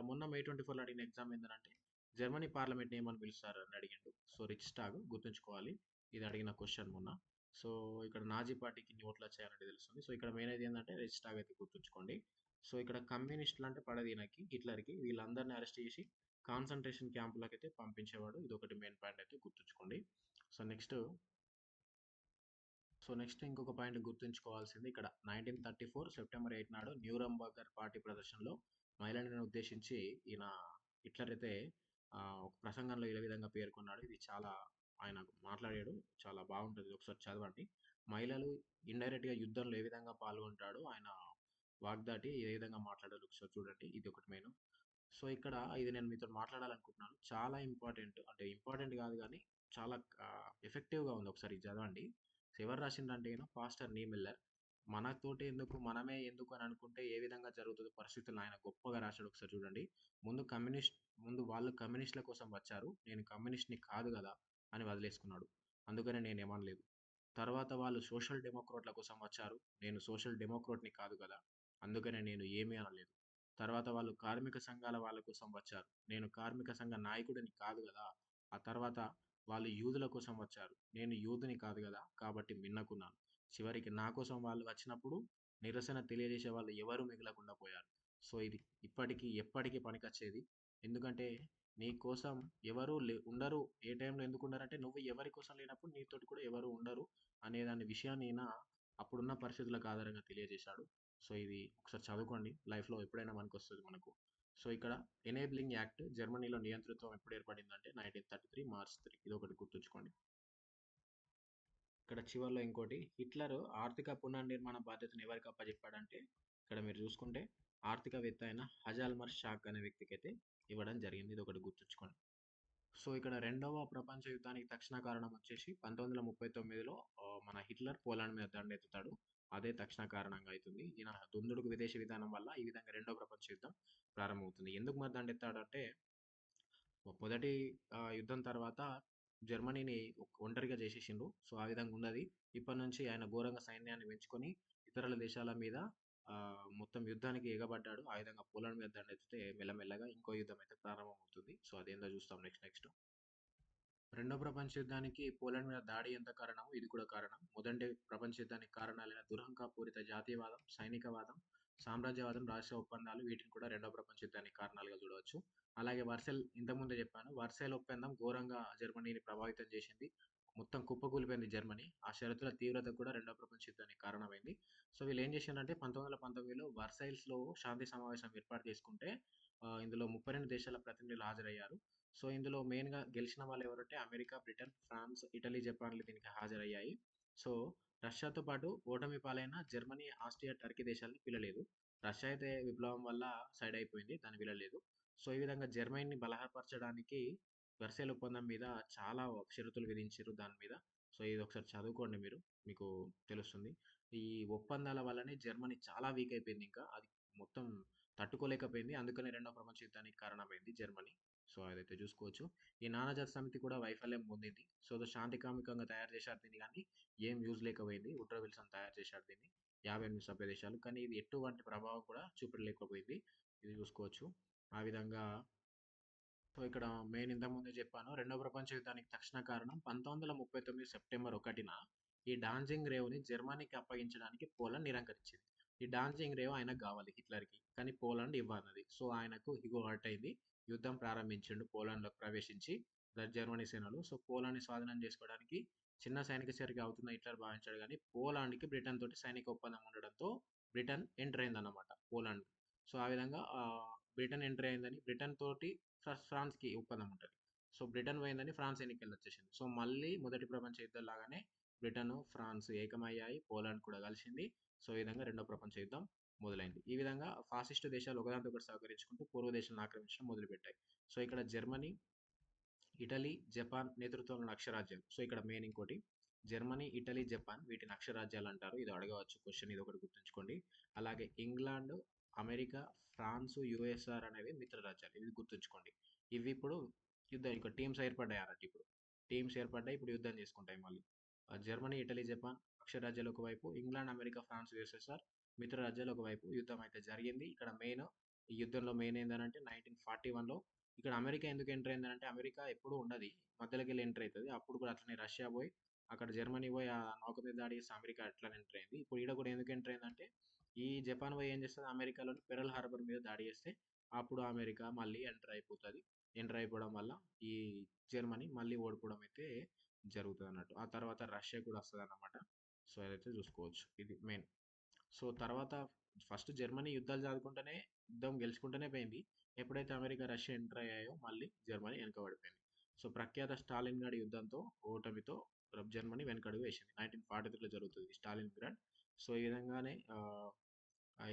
మొన్న మే 24లో అడిగిన ఎగ్జామ్ ఏంటంటే జర్మనీ పార్లమెంట్‌ని ఏమని పిలుస్తారు అని అడిగిండు. సో రిచ్‌టాగ్ గుర్తుంచుకోవాలి. ఇది అడిగిన క్వెషన్ మొన్న. సో ఇక్కడ నాజీ పార్టీకి ఇన్ని ఓట్లొచ్చాయన్నట్టు తెలుస్తుంది. సో ఇక్కడ మెయిన్ అయితే ఏందంటే రిచ్‌టాగ్ అయితే గుర్తుంచుకోండి. సో ఇక్కడ కమ్యూనిస్టులు అంటే పడదు ఈయనకి హిట్లర్‌కి. వీళ్ళందరిని అరెస్ట్ చేసి కాన్సంట్రేషన్ క్యాంపులకైతే పంపించేవాడు. ఇదొకటి మెయిన్ పాయింట్ అయితే గుర్తుంచుకోండి. సో నెక్స్ట్ ఇంకొక పాయింట్ గుర్తుంచుకోవాల్సింది ఇక్కడ 1934 సెప్టెంబర్ 8 నాడు న్యూరంబర్గర్ పార్టీ ప్రదర్శనలో మహిళలను ఉద్దేశించి ఈయన హిట్లర్ అయితే ఒక ప్రసంగంలో ఈ విధంగా పేర్కొన్నాడు. ఇది చాలా ఆయన మాట్లాడాడు. చాలా బాగుంటుంది. ఒకసారి చదవండి. మహిళలు ఇండైరెక్ట్‌గా యుద్ధంలో ఏ విధంగా పాల్గొంటాడో ఆయన వాగ్దాటి ఏ విధంగా మాట్లాడారో ఒకసారి చూడండి. ఇది ఒకటి మెయిన్. సో ఇక్కడ ఇది నేను మీతో మాట్లాడాలనుకుంటున్నాను. చాలా ఇంపార్టెంట్ అంటే ఇంపార్టెంట్ కాదు కానీ చాలా ఎఫెక్టివ్‌గా ఉంది. ఒకసారి ఇది చదవండి. సో ఎవరు రాసిండ్రంటే పాస్టర్ నీమిల్లర్. మనతోటి ఎందుకు మనమే ఎందుకు అని అనుకుంటే ఏ విధంగా జరుగుతుందో పరిస్థితులను ఆయన గొప్పగా రాశాడు. ఒకసారి చూడండి. ముందు ముందు వాళ్ళు కమ్యూనిస్టుల కోసం వచ్చారు. నేను కమ్యూనిస్ట్‌ని కాదు గదా! అని వదిలేసుకున్నాడు. అందుకనే నేనేమనలేదు. తర్వాత వాళ్ళు సోషల్ డెమోక్రాట్‌ల కోసం వచ్చారు. నేను సోషల్ డెమోక్రాట్‌ని కాదు గదా! అందుకనే నేను ఏమీ అనలేదు. తర్వాత వాళ్ళు కార్మిక సంఘాల వాళ్ళ కోసం వచ్చారు. నేను కార్మిక సంఘ నాయకుడిని కాదు గదా! ఆ తర్వాత వాళ్ళు యూదుల కోసం వచ్చారు. నేను యూదుని కాదు గదా! కాబట్టి మిన్నకున్నాను. చివరికి నా కోసం వాళ్ళు వచ్చినప్పుడు నిరసన తెలియజేసే వాళ్ళు ఎవరు మిగలకుండా పోయారు. సో ఇది ఇప్పటికి ఎప్పటికీ పనికొచ్చేది. ఎందుకంటే నీ కోసం ఎవరు ఉండరు. ఏ టైంలో ఎందుకు ఉండరంటే నువ్వు ఎవరి కోసం లేనప్పుడు నీతోటి కూడా ఎవరు ఉండరు అనేదాని విషయాన్ని ఈయన అప్పుడున్న పరిస్థితులకు ఆధారంగా తెలియజేశాడు. సో ఇది ఒకసారి చదువుకోండి. లైఫ్‌లో ఎప్పుడైనా పనికొస్తది మనకు. సో ఇక్కడ ఎనేబులింగ్ యాక్ట్ జర్మనీలో నియంతృత్వం ఎప్పుడు ఏర్పడిందంటే 1933 మార్చ్ 3 ఇదొకటి గుర్తుంచుకోండి. ఇక్కడ చివర్లో ఇంకోటి హిట్లర్ ఆర్థిక పునర్నిర్మాణ బాధ్యతను ఎవరికి అప్పచెప్పాడంటే ఇక్కడ మీరు చూసుకుంటే ఆర్థికవేత్త అయిన హజాల్మర్ షాక్ అనే వ్యక్తికి అయితే ఇవ్వడం జరిగింది. ఇది ఒకటి గుర్తుంచుకోండి. సో ఇక్కడ రెండవ ప్రపంచ యుద్ధానికి తక్షణ కారణం వచ్చేసి 1939లో మన హిట్లర్ పోలాండ్ మీద దండెత్తుతాడు. అదే తక్షణ కారణంగా అవుతుంది. ఈయన దుందుడుకు విదేశీ విధానం వల్ల ఈ విధంగా రెండవ ప్రపంచ యుద్ధం ప్రారంభమవుతుంది. ఎందుకు మరి దండెత్తాడంటే మొదటి యుద్ధం తర్వాత జర్మనీని ఒంటరిగా చేసేసిండ్రు. సో ఆ విధంగా ఉన్నది. ఇప్పటి నుంచి ఆయన ఘోరంగా సైన్యాన్ని పెంచుకొని ఇతరుల దేశాల మీద మొత్తం యుద్ధానికి ఎగబడ్డాడు. ఆ విధంగా పోలాండ్ మీద దండెత్తితే మెల్లమెల్లగా ఇంకో యుద్ధం అయితే ప్రారంభమవుతుంది. సో అదేందో చూస్తాం నెక్స్ట్. రెండో ప్రపంచ యుద్ధానికి పోలాండ్ మీద దాడి ఎంత కారణమో ఇది కూడా కారణం. మొదటి ప్రపంచ యుద్ధానికి కారణాలైన దురహంకారపూరిత జాతీయవాదం, సైనికవాదం, సామ్రాజ్యవాదం, రహస్య ఒప్పందాలు వీటిని కూడా రెండో ప్రపంచ యుద్ధానికి కారణాలుగా చూడవచ్చు. అలాగే ఇంతకుముందే చెప్పాను. వర్సైల్ ఒప్పందం ఘోరంగా జర్మనీని ప్రభావితం చేసింది. మొత్తం కుప్పకూలిపోయింది జర్మనీ. ఆ షరతుల తీవ్రత కూడా రెండో ప్రపంచ యుద్ధానికి కారణమైంది. సో వీళ్ళు ఏం చేశారంటే 1919లో వర్సైల్స్‌లో శాంతి సమావేశం ఏర్పాటు చేసుకుంటే ఇందులో 32 దేశాల ప్రతినిధులు హాజరయ్యారు. సో ఇందులో మెయిన్‌గా గెలిచిన వాళ్ళు ఎవరంటే అమెరికా, బ్రిటన్, ఫ్రాన్స్, ఇటలీ, జపాన్‌లు దీనికి హాజరయ్యాయి. సో రష్యాతో పాటు ఓటమి పాలైన జర్మనీ, ఆస్ట్రియా, టర్కీ దేశాలను పిలవలేదు. రష్యా అయితే విప్లవం వల్ల సైడ్ అయిపోయింది. దాన్ని పిలవలేదు. సో ఈ విధంగా జర్మనీని బలహీనపరచడానికి వర్సైల్ ఒప్పందం మీద చాలా షరతులు విధించారు దాని మీద. సో ఇది ఒకసారి చదువుకోండి మీరు. మీకు తెలుస్తుంది. ఈ ఒప్పందాల వల్లనే జర్మనీ చాలా వీక్ అయిపోయింది ఇంకా. అది మొత్తం తట్టుకోలేకపోయింది. అందుకనే రెండో ప్రపంచ యుద్ధానికి కారణమైంది జర్మనీ. సో అదైతే చూసుకోవచ్చు. ఈ నానాజాతి సమితి కూడా వైఫల్యం పొందింది. సో శాంతికామికంగా తయారు చేశారు దీన్ని కానీ ఏం యూజ్ లేకపోయింది. వుడ్రో విల్సన్ తయారు చేశాడు దీన్ని. 58 సభ్య దేశాలు. కానీ ఇది ఎటువంటి ప్రభావం కూడా చూపలేకపోయింది. ఇది చూసుకోవచ్చు. ఆ విధంగా సో ఇక్కడ మెయిన్ ఇంతకుముందే చెప్పాను. రెండో ప్రపంచ యుద్ధానికి తక్షణ కారణం 1939 సెప్టెంబర్ 1న ఈ డాన్జింగ్ రేవ్‌ని జర్మనీకి అప్పగించడానికి పోలాండ్ నిరాకరించింది. ఈ డాన్జింగ్ రేవ్ ఆయనకు కావాలి హిట్లర్‌కి. కానీ పోలాండ్ ఇవ్వన్నది. సో ఆయనకు ఇగో హర్ట్ అయింది. యుద్ధం ప్రారంభించిండు పోలాండ్‌లోకి ప్రవేశించి జర్మనీ సేనలు. సో పోలాండ్‌ని స్వాధీనం చేసుకోవడానికి చిన్న సైనిక చర్య అవుతుందని హిట్లర్ భావించాడు కానీ పోలాండ్‌కి బ్రిటన్ తోటి సైనిక ఒప్పందం ఉండడంతో బ్రిటన్ ఎంటర్ అయిందన్నమాట పోలాండ్. సో ఆ విధంగా బ్రిటన్ ఎంటర్ అయిందని బ్రిటన్ తోటి ఫ్రాన్స్‌కి ఒప్పందం ఉంటది. సో బ్రిటన్ పోయిందని ఫ్రాన్స్ ఎన్నికలొచ్చేసింది. సో మళ్ళీ మొదటి ప్రపంచ యుద్ధం లాగానే బ్రిటన్, ఫ్రాన్స్ ఏకమయ్యాయి. పోలాండ్ కూడా కలిసింది. సో ఈ విధంగా రెండో ప్రపంచ యుద్ధం మొదలైంది. ఈ విధంగా ఫాసిస్ట్ దేశాలు ఒకదానితో ఒకటి సహకరించుకుంటూ పూర్వ దేశాలను ఆక్రమించడం మొదలుపెట్టాయి. సో ఇక్కడ జర్మనీ, ఇటలీ, జపాన్ నేతృత్వంలోని అక్షరాజ్యాలు. సో ఇక్కడ మెయిన్ ఇంకోటి జర్మనీ, ఇటలీ, జపాన్ వీటిని అక్షరాజ్యాలు అంటారు. ఇది అడగవచ్చు క్వశ్చన్. ఇది ఒకటి గుర్తుంచుకోండి. అలాగే ఇంగ్లాండ్, అమెరికా, ఫ్రాన్స్, యుఎస్ఆర్ అనేవి మిత్ర రాజ్యాలు. ఇది గుర్తుంచుకోండి. ఇవి ఇప్పుడు యుద్ధం టీమ్స్ ఏర్పడ్డాయి అన్నట్టు ఇప్పుడు. టీమ్స్ ఏర్పడ్డాయి. ఇప్పుడు యుద్ధం చేసుకుంటాయి మళ్ళీ. జర్మనీ, ఇటలీ, జపాన్ అక్షరాజ్యాలు ఒకవైపు, ఇంగ్లాండ్, అమెరికా, ఫ్రాన్స్, యూఎస్ఎస్ఆర్ మిత్ర రాజ్యాలు ఒకవైపు యుద్ధం అయితే జరిగింది. ఇక్కడ ఈ యుద్ధంలో మెయిన్ ఏంటంటే 1941లో ఇక్కడ అమెరికా ఎందుకు ఎంటర్ అయిందంటే అమెరికా ఎప్పుడూ ఉండదు. మధ్యలోకి వెళ్ళి ఎంటర్ అవుతుంది. అప్పుడు కూడా అట్లనే రష్యా పోయి అక్కడ జర్మనీ పోయి ఆ నౌక మీద దాడి చేసి అమెరికా అట్లనే ఎంటర్ అయింది. ఇప్పుడు ఈడ కూడా ఎందుకు ఎంటర్ అయిందంటే ఈ జపాన్ పోయి ఏం చేస్తుంది అమెరికాలోని పెరల్ హార్బర్ మీద దాడి చేస్తే అప్పుడు అమెరికా మళ్ళీ ఎంటర్ అయిపోతుంది. ఎంటర్ అయిపోవడం వల్ల ఈ జర్మనీ మళ్ళీ ఓడిపోవడం అయితే జరుగుతుంది అన్నట్టు. ఆ తర్వాత రష్యా కూడా వస్తుంది అన్నమాట. సో అదైతే చూసుకోవచ్చు. ఇది మెయిన్. సో తర్వాత ఫస్ట్ జర్మనీ యుద్ధాలు చదువుకుంటేనే యుద్ధం గెలుచుకుంటూనే పోయింది. ఎప్పుడైతే అమెరికా రష్యా ఎంటర్ అయ్యాయో మళ్ళీ జర్మనీ వెనకబడిపోయింది. సో ప్రఖ్యాత స్టాలిన్ గ్రాడ్ యుద్ధంతో ఓటమితో జర్మనీ వెనకడుగు వేసింది. 1943లో జరుగుతుంది స్టాలిన్ గ్రాడ్. సో ఈ విధంగానే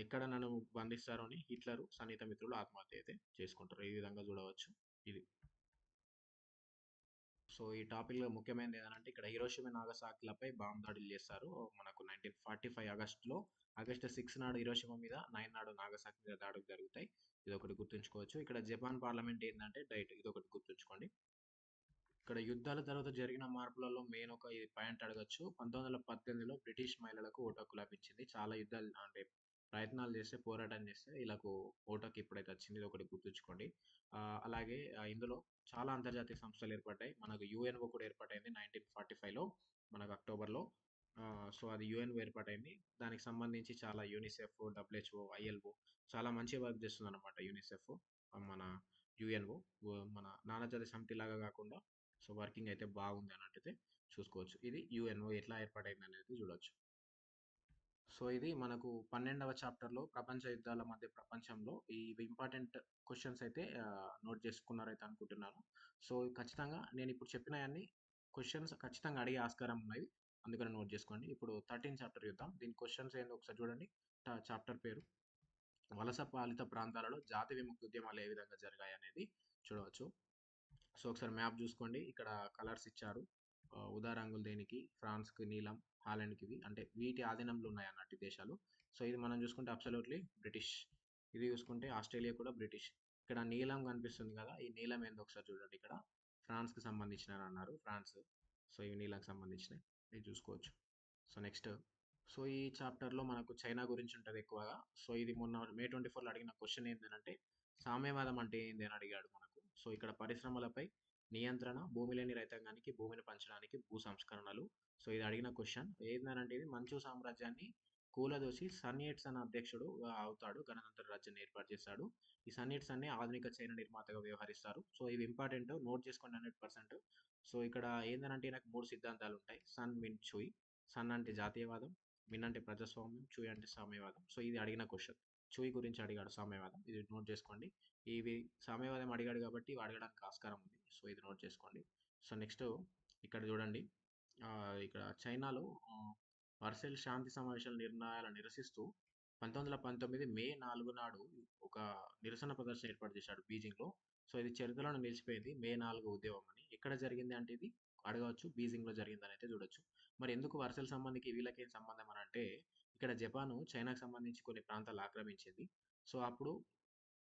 ఎక్కడ నన్ను బంధిస్తారో అని హిట్లర్ సన్నిహిత మిత్రులు ఆత్మహత్య అయితే చేసుకుంటారు. ఈ విధంగా చూడవచ్చు. ఇది సో ఈ టాపిక్‌లో ముఖ్యమైనది ఏదంటే ఇక్కడ హిరోషిమా, నాగసాకిలపై బాంబ్ దాడులు చేస్తారు. మనకు 1945 ఆగస్టులో ఆగస్టు 6 నాడు హిరోషిమా మీద, 9 నాడు నాగసాకి మీద దాడులు జరుగుతాయి. ఇదొకటి గుర్తుంచుకోవచ్చు. ఇక్కడ జపాన్ పార్లమెంట్ ఏందంటే డైట్ ఇదొకటి గుర్తుంచుకోండి. ఇక్కడ యుద్ధాల తర్వాత జరిగిన మార్పులలో మెయిన్ ఒక ఇది పాయింట్ అడగొచ్చు. 1918లో బ్రిటిష్ మహిళలకు ఓటు హక్కు లభించింది. చాలా యుద్ధాలు అంటే ప్రయత్నాలు చేస్తే, పోరాటం చేస్తే వీళ్ళకు ఓటు హక్కు ఇప్పుడైతే వచ్చింది. ఇది ఒకటి గుర్తుంచుకోండి. అలాగే ఇందులో చాలా అంతర్జాతీయ సంస్థలు ఏర్పడ్డాయి. మనకు యుఎన్ఓ కూడా ఏర్పాటైంది 1945లో మనకు అక్టోబర్లో. సో అది యుఎన్ఓ ఏర్పాటైంది. దానికి సంబంధించి చాలా యూనిసెఫ్, డబ్ల్యూహెచ్ఓ, ఐఎల్ఓ చాలా మంచి వర్క్ చేస్తుంది అనమాట. యూనిసెఫ్ మన యుఎన్ఓ మన నానాజాతి సమితి లాగా కాకుండా సో వర్కింగ్ అయితే బాగుంది అన్నట్టయితే చూసుకోవచ్చు. ఇది యుఎన్ఓ ఎట్లా ఏర్పాటైంది అనేది చూడొచ్చు. సో ఇది మనకు 12వ చాప్టర్లో ప్రపంచ యుద్ధాల మధ్య ప్రపంచంలో ఈ ఇంపార్టెంట్ క్వశ్చన్స్ అయితే నోట్ చేసుకున్నారైతే అనుకుంటున్నాను. సో ఖచ్చితంగా నేను ఇప్పుడు చెప్పినవన్నీ క్వశ్చన్స్ ఖచ్చితంగా అడిగే ఆస్కారం ఉన్నాయి. అందుకని నోట్ చేసుకోండి. ఇప్పుడు 13 చాప్టర్ చూద్దాం. దీని క్వశ్చన్స్ ఏందో ఒకసారి చూడండి. చాప్టర్ పేరు వలస పాలిత ప్రాంతాలలో జాతి విముక్తి ఉద్యమాలు ఏ విధంగా జరిగాయి అనేది చూడవచ్చు. సో ఒకసారి మ్యాప్ చూసుకోండి. ఇక్కడ కలర్స్ ఇచ్చారు. ఊదా రంగులు దేనికి? ఫ్రాన్స్కి నీలం, హాలాండ్కి ఇవి అంటే వీటి ఆధీనంలో ఉన్నాయి అన్నట్టు దేశాలు. సో ఇది మనం చూసుకుంటే అబ్సల్యూట్లీ బ్రిటిష్. ఇది చూసుకుంటే ఆస్ట్రేలియా కూడా బ్రిటిష్. ఇక్కడ నీలం కనిపిస్తుంది కదా, ఈ నీలం ఏందో ఒకసారి చూడండి. ఇక్కడ ఫ్రాన్స్కి సంబంధించిన అన్నారు, ఫ్రాన్స్. సో ఇవి నీలంకి సంబంధించినవి, ఇది చూసుకోవచ్చు. సో నెక్స్ట్ సో ఈ చాప్టర్లో మనకు చైనా గురించి ఉంటుంది ఎక్కువగా. సో ఇది మొన్న మే 24లో అడిగిన క్వశ్చన్ ఏంటంటే సామ్యవాదం అంటే ఏంది అని అడిగాడు మనకు. సో ఇక్కడ పరిశ్రమలపై నియంత్రణ, భూమి లేని రైతాంగానికి భూమిని పంచడానికి భూ సంస్కరణలు. సో ఇది అడిగిన క్వశ్చన్ ఏంటంటే ఇది మంచు సామ్రాజ్యాన్ని కూలదోసి సన్యట్స్ అనే అధ్యక్షుడు అవుతాడు. గణతంత్ర రాజ్యాన్ని ఏర్పాటు చేస్తాడు. ఈ సన్యట్స్ అన్ని ఆధునిక చైనా నిర్మాతగా వ్యవహరిస్తారు. సో ఇవి ఇంపార్టెంట్, నోట్ చేసుకోండి 100%. సో ఇక్కడ ఏంటంటే నాకు 3 సిద్ధాంతాలు ఉంటాయి. సన్ మిన్ చుయ్. సన్ అంటే జాతీయవాదం, మిన్ అంటే ప్రజాస్వామ్యం, చూయ్ అంటే సామ్యవాదం. సో ఇది అడిగిన క్వశ్చన్. చూయ్ గురించి అడిగాడు సామ్యవాదం, ఇది నోట్ చేసుకోండి. ఇవి సామ్యవాదం అడిగాడు కాబట్టి ఇవి అడగడానికి ఆస్కారం ఉంది. సో ఇది నోట్ చేసుకోండి. సో నెక్స్ట్ ఇక్కడ చూడండి. ఇక్కడ చైనాలో వర్సెల్ శాంతి సమావేశాల నిర్ణయాలను నిరసిస్తూ 1919 మే 4 నాడు ఒక నిరసన ప్రదర్శన ఏర్పాటు చేశాడు బీజింగ్లో. సో ఇది చరిత్రలో నిలిచిపోయింది మే 4 ఉద్యమం అని. ఎక్కడ జరిగింది అంటే ఇది అడగవచ్చు. బీజింగ్లో జరిగిందని అయితే చూడొచ్చు. మరి ఎందుకు వర్సెల్ సంబంధికి వీళ్ళకేం సంబంధం అని అంటే ఇక్కడ జపాను చైనాకు సంబంధించి కొన్ని ప్రాంతాలు ఆక్రమించింది. సో అప్పుడు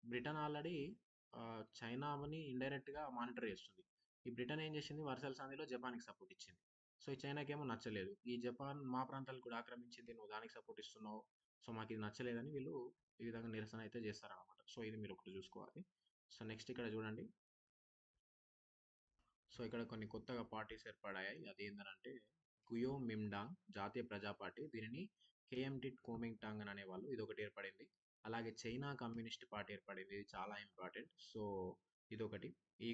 బ్రిటన్ ఆల్రెడీ చైనాని ఇండైరెక్ట్గా మానిటర్ చేస్తుంది. ఈ బ్రిటన్ ఏం చేసింది వర్సెల్ సంధిలో జపాన్కి సపోర్ట్ ఇచ్చింది. సో ఈ చైనాకేమో నచ్చలేదు. ఈ జపాన్ మా ప్రాంతాలు కూడా ఆక్రమించింది, నువ్వు దానికి సపోర్ట్ ఇస్తున్నావు, సో మాకు ఇది నచ్చలేదని వీళ్ళు ఈ విధంగా నిరసన అయితే చేస్తారనమాట. సో ఇది మీరు ఒకటి చూసుకోవాలి. సో నెక్స్ట్ ఇక్కడ చూడండి. సో ఇక్కడ కొన్ని కొత్తగా పార్టీస్ ఏర్పడాయి. అది ఏంటంటే కుయో మిమ్డాంగ్ జాతీయ ప్రజా పార్టీ, దీనిని కేఎంటిట్ కోమింగ్టాంగ్ అని అనేవాళ్ళు, ఇది ఒకటి ఏర్పడింది. అలాగే చైనా కమ్యూనిస్ట్ పార్టీ ఏర్పడింది, ఇది చాలా ఇంపార్టెంట్. సో ఇదొకటి. ఈ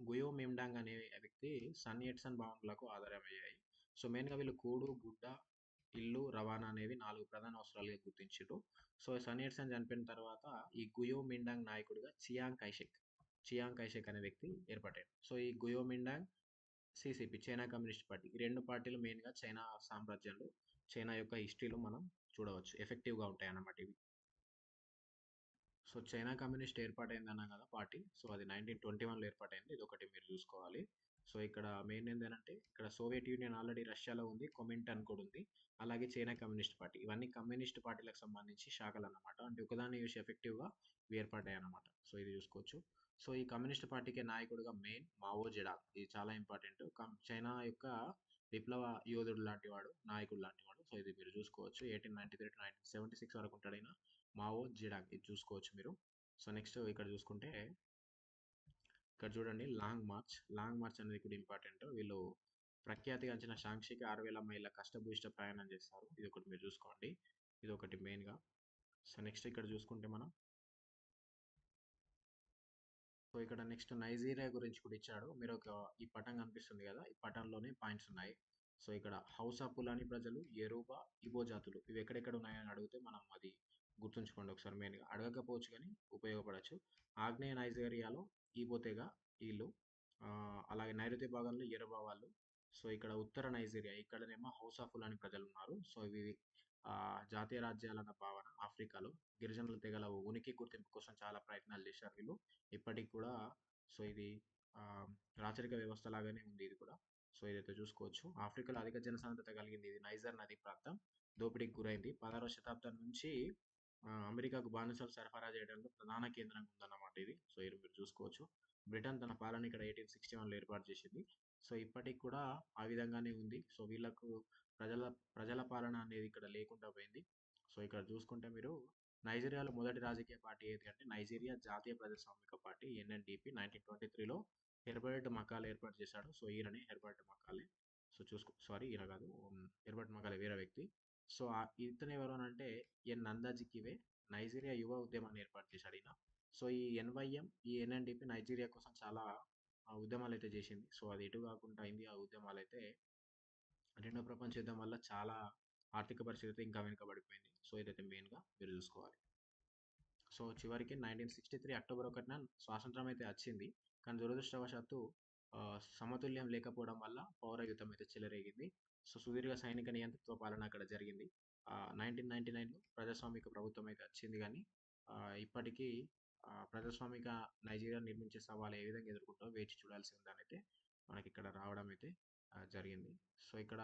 గుయో మిమ్డాంగ్ అనే వ్యక్తి సన్ ఎట్సన్ బాంబులకు ఆధారమయ్యాయి. సో మెయిన్గా వీళ్ళు కూడు, గుడ్డ, ఇల్లు, రవాణా అనేవి 4 ప్రధాన అవసరాలుగా గుర్తించారు. సో సన్ ఎట్సన్ చనిపోయిన తర్వాత ఈ గుయో మిండాంగ్ నాయకుడిగా చియాంగ్ కైషెక్ అనే వ్యక్తి ఏర్పడ్డాడు. సో ఈ గుయో మిండాంగ్, సిసిపి చైనా కమ్యూనిస్ట్ పార్టీ, ఈ రెండు పార్టీలు మెయిన్గా చైనా సామ్రాజ్యంలో చైనా యొక్క హిస్టరీలో మనం చూడవచ్చు, ఎఫెక్టివ్గా ఉంటాయి అన్నమాట ఇవి. సో చైనా కమ్యూనిస్ట్ ఏర్పాటైంది అన్నా కదా పార్టీ. సో అది 1921లో ఏర్పాటైంది, ఇది ఒకటి మీరు చూసుకోవాలి. సో ఇక్కడ మెయిన్ ఏంటంటే ఇక్కడ సోవియట్ యూనియన్ ఆల్రెడీ రష్యాలో ఉంది, కొమింటన్ కూడా ఉంది. అలాగే చైనా కమ్యూనిస్ట్ పార్టీ, ఇవన్నీ కమ్యూనిస్ట్ పార్టీలకు సంబంధించి శాఖలు అన్నమాట. అంటే ఒకదాన్ని చూసి ఎఫెక్టివ్గా ఏర్పడ్డాయి అన్నమాట. సో ఇది చూసుకోవచ్చు. సో ఈ కమ్యూనిస్ట్ పార్టీకి నాయకుడిగా మెయిన్ మావో జెడాంగ్, ఇది చాలా ఇంపార్టెంట్. చైనా యొక్క విప్లవ యోధుడు లాంటి వాడు, నాయకుడు లాంటి వాడు. సో ఇది మీరు చూసుకోవచ్చు. 1893-1976 వరకు ఉంటాడైన మావో జెడాంగ్. ఇది చూసుకోవచ్చు మీరు. సో నెక్స్ట్ ఇక్కడ చూసుకుంటే ఇక్కడ చూడండి లాంగ్ మార్చ్. లాంగ్ మార్చ్ అనేది కూడా ఇంపార్టెంట్. వీళ్ళు ప్రఖ్యాతిగాంచిన సాంక్షిక 6,000 మైళ్ళ కష్టభూయిష్ట ప్రయాణం చేస్తారు. ఇది ఒకటి మీరు చూసుకోండి. ఇది ఒకటి మెయిన్గా. సో నెక్స్ట్ ఇక్కడ చూసుకుంటే మనం సో ఇక్కడ నెక్స్ట్ నైజీరియా గురించి కూడా ఇచ్చాడు. మీరు ఒక ఈ పటం కనిపిస్తుంది కదా, ఈ పటంలోనే పాయింట్స్ ఉన్నాయి. సో ఇక్కడ హౌసా పులాని ప్రజలు, ఎరుబా, ఇబో జాతులు ఇవి ఎక్కడెక్కడ ఉన్నాయని అడిగితే మనం అది గుర్తుంచుకోండి ఒకసారి. మెయిన్గా అడగకపోవచ్చు కానీ ఉపయోగపడచ్చు. ఆగ్నేయ నైజీరియాలో ఈబోతేగా వీళ్ళు, అలాగే నైరుతి భాగంలో ఎరుబా వాళ్ళు. సో ఇక్కడ ఉత్తర నైజీరియా ఇక్కడనేమో హౌసా ఫులాని ప్రజలు ఉన్నారు. సో ఇవి జాతీయ రాజ్యాలన్న భావన ఆఫ్రికాలో గిరిజనుల తెగల ఉనికి గుర్తింపు కోసం చాలా ప్రయత్నాలు చేశారు వీళ్ళు ఇప్పటికి కూడా. సో ఇది రాచరిక వ్యవస్థ లాగానే ఉంది ఇది కూడా. సో ఇదైతే చూసుకోవచ్చు. ఆఫ్రికాలో అధిక జనసాంద్రత కలిగింది ఇది నైజర్ నది ప్రాంతం. దోపిడీకి గురైంది. 16వ శతాబ్దం నుంచి అమెరికాకు బానిసలు సరఫరా చేయడంలో ప్రధాన కేంద్రంగా ఉందన్నమాట ఇది. సో ఇది మీరు చూసుకోవచ్చు. బ్రిటన్ తన పాలన ఇక్కడ 1861లో ఏర్పాటు చేసింది. సో ఇప్పటికి కూడా ఆ విధంగానే ఉంది. సో వీళ్ళకు ప్రజల ప్రజల పాలన అనేది ఇక్కడ లేకుండా పోయింది. సో ఇక్కడ చూసుకుంటే మీరు నైజీరియాలో మొదటి రాజకీయ పార్టీ ఏది అంటే నైజీరియా జాతీయ ప్రజాస్వామిక పార్టీ ఎన్ఎన్డిపి 1923లో హెర్బర్ట్ మకాలే ఏర్పాటు చేశాడు. సో ఈయననే హెర్బర్ట్ మకాలే. సో సారీ ఈయన కాదు, హెర్బర్ట్ మకాలే వేరే వ్యక్తి. సో ఇతను ఎవరు అంటే నందాజికివే నైజీరియా యువ ఉద్యమాన్ని ఏర్పాటు చేశాడు ఈయన. సో ఈ ఎన్వైఎం ఈ ఎన్ఎన్డిపి నైజీరియా కోసం చాలా ఉద్యమాలు అయితే చేసింది. సో అది ఎటు కాకుండా అయింది ఆ ఉద్యమాలు అయితే. రెండో ప్రపంచ యుద్ధం వల్ల చాలా ఆర్థిక పరిస్థితి ఇంకా వెనుకబడిపోయింది. సో ఇదైతే మెయిన్గా మీరు చూసుకోవాలి. సో చివరికి 1963 అక్టోబర్ 1న స్వాతంత్రం అయితే వచ్చింది. కానీ దురదృష్టవశాత్తు సమతుల్యం లేకపోవడం వల్ల పౌర యుద్ధం అయితే చెలరేగింది. సో సుదీర్ఘ సైనిక నియంతృత్వ పాలన అక్కడ జరిగింది. 1999లో ప్రజాస్వామిక ప్రభుత్వం అయితే వచ్చింది కానీ ఇప్పటికీ ప్రజాస్వామిక నైజీరియా నిర్మించే సవాలు ఏ విధంగా ఎదుర్కొంటో వేచి చూడాల్సి ఉందని అయితే మనకి ఇక్కడ రావడం అయితే జరిగింది. సో ఇక్కడ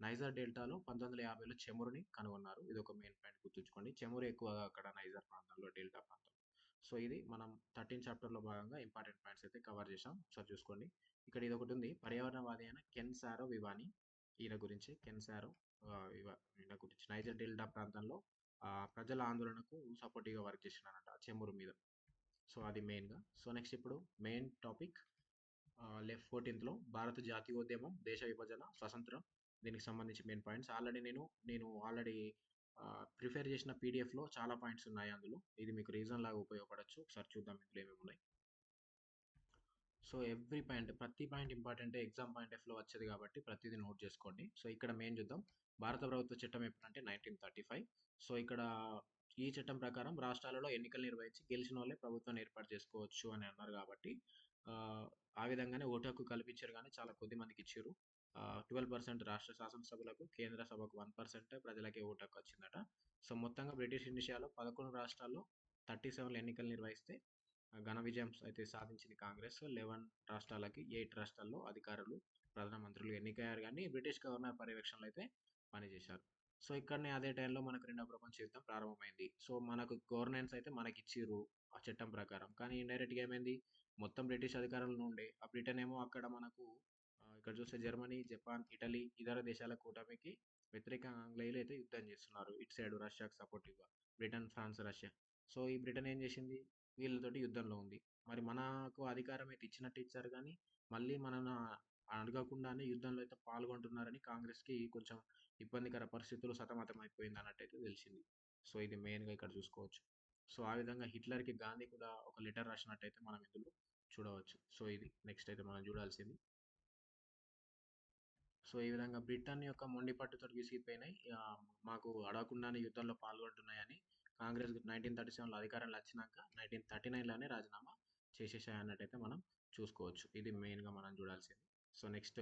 నైజర్ డెల్టాలో 1950లో చెమురుని కనుగొన్నారు. ఇది ఒక మెయిన్ పాయింట్ గుర్తుంచుకోండి. చెమురు ఎక్కువగా అక్కడ నైజర్ ప్రాంతంలో డెల్టా ప్రాంతం. సో ఇది మనం 13 చాప్టర్లో భాగంగా ఇంపార్టెంట్ పాయింట్స్ అయితే కవర్ చేసాం. ఒకసారి చూసుకోండి. ఇక్కడ ఇది ఒకటి ఉంది. పర్యావరణవాది అయిన కెన్సారో వివాని. ఈయన గురించి కెన్సారో ఈయన గురించి నైజర్ డెల్టా ప్రాంతంలో ప్రజల ఆందోళనకు సపోర్టివ్గా వర్క్ చేసినారంట చెమురు మీద. సో అది మెయిన్గా. సో నెక్స్ట్ ఇప్పుడు మెయిన్ టాపిక్ 14th భారత జాతీయోద్యమం, దేశ విభజన, స్వతంత్రం, దీనికి సంబంధించి మెయిన్ పాయింట్స్. ఆల్రెడీ నేను ఆల్రెడీ ప్రిపేర్ చేసిన పీడిఎఫ్లో చాలా పాయింట్స్ ఉన్నాయి అందులో. ఇది మీకు రీజన్ లాగా ఉపయోగపడవచ్చు. ఒకసారి చూద్దాం ఇందులో ఏమేమి ఉన్నాయి. సో ఎవ్రీ పాయింట్ ప్రతి పాయింట్ ఇంపార్టెంట్ ఎగ్జామ్ పాయింట్ ఆఫ్లో వచ్చేది కాబట్టి ప్రతిదీ నోట్ చేసుకోండి. సో ఇక్కడ మెయిన్ చూద్దాం. భారత ప్రభుత్వ చట్టం ఎప్పుడంటే 1935. సో ఇక్కడ ఈ చట్టం ప్రకారం రాష్ట్రాలలో ఎన్నికలు నిర్వహించి గెలిచిన వాళ్ళే ప్రభుత్వాన్ని ఏర్పాటు చేసుకోవచ్చు అని అన్నారు కాబట్టి ఆ విధంగానే ఓటు హక్కు కల్పించారు కానీ చాలా కొద్ది మందికి ఇచ్చారు. 12% రాష్ట్ర శాసనసభలకు, కేంద్ర సభకు 1% ప్రజలకే ఓటు హక్కు వచ్చిందట. సో మొత్తంగా బ్రిటిష్ ఇండియాలో 11 రాష్ట్రాల్లో 37 ఎన్నికలు నిర్వహిస్తే ఘన విజయం అయితే సాధించింది కాంగ్రెస్. 11 రాష్ట్రాలకి 8 రాష్ట్రాల్లో అధికారులు ప్రధానమంత్రులు ఎన్నికయ్యారు కానీ బ్రిటిష్ గవర్నర్ పర్యవేక్షణలో అయితే పనిచేశారు. సో ఇక్కడనే అదే టైంలో మనకు రెండవ ప్రపంచ యుద్ధం ప్రారంభమైంది. సో మనకు గవర్నెన్స్ అయితే మనకి ఇచ్చిర్రు ఆ చట్టం ప్రకారం. కానీ ఇండైరెక్ట్గా ఏమైంది, మొత్తం బ్రిటిష్ అధికారంలో ఉండే ఆ బ్రిటన్ ఏమో అక్కడ మనకు ఇక్కడ చూస్తే జర్మనీ, జపాన్, ఇటలీ ఇతర దేశాల కూటమికి వ్యతిరేకంగా ఆంగ్లేయులు అయితే యుద్ధం చేస్తున్నారు. ఇటు సైడ్ రష్యాకి సపోర్టివ్గా బ్రిటన్, ఫ్రాన్స్, రష్యా. సో ఈ బ్రిటన్ ఏం చేసింది, వీళ్ళతోటి యుద్ధంలో ఉంది. మరి మనకు అధికారం అయితే ఇచ్చినట్టు ఇచ్చారు కానీ మళ్ళీ మనను అడగకుండానే యుద్ధంలో అయితే పాల్గొంటున్నారని కాంగ్రెస్కి కొంచెం ఇబ్బందికర పరిస్థితులు సతమతం అయిపోయింది అన్నట్టయితే తెలిసింది. సో ఇది మెయిన్గా ఇక్కడ చూసుకోవచ్చు. సో ఆ విధంగా హిట్లర్కి గాంధీ కూడా ఒక లెటర్ రాసినట్టయితే మనం ఇందులో చూడవచ్చు. సో ఇది నెక్స్ట్ అయితే మనం చూడాల్సింది. సో ఈ విధంగా బ్రిటన్ యొక్క మొండి పట్టుతో విసిగిపోయినాయి, మాకు అడగకుండానే యుద్ధంలో పాల్గొంటున్నాయని కాంగ్రెస్ 1937లో అధికారంలో వచ్చినాక 1939లోనే రాజీనామా చేసేసాయి అన్నట్టయితే మనం చూసుకోవచ్చు. ఇది మెయిన్గా మనం చూడాల్సింది. సో నెక్స్ట్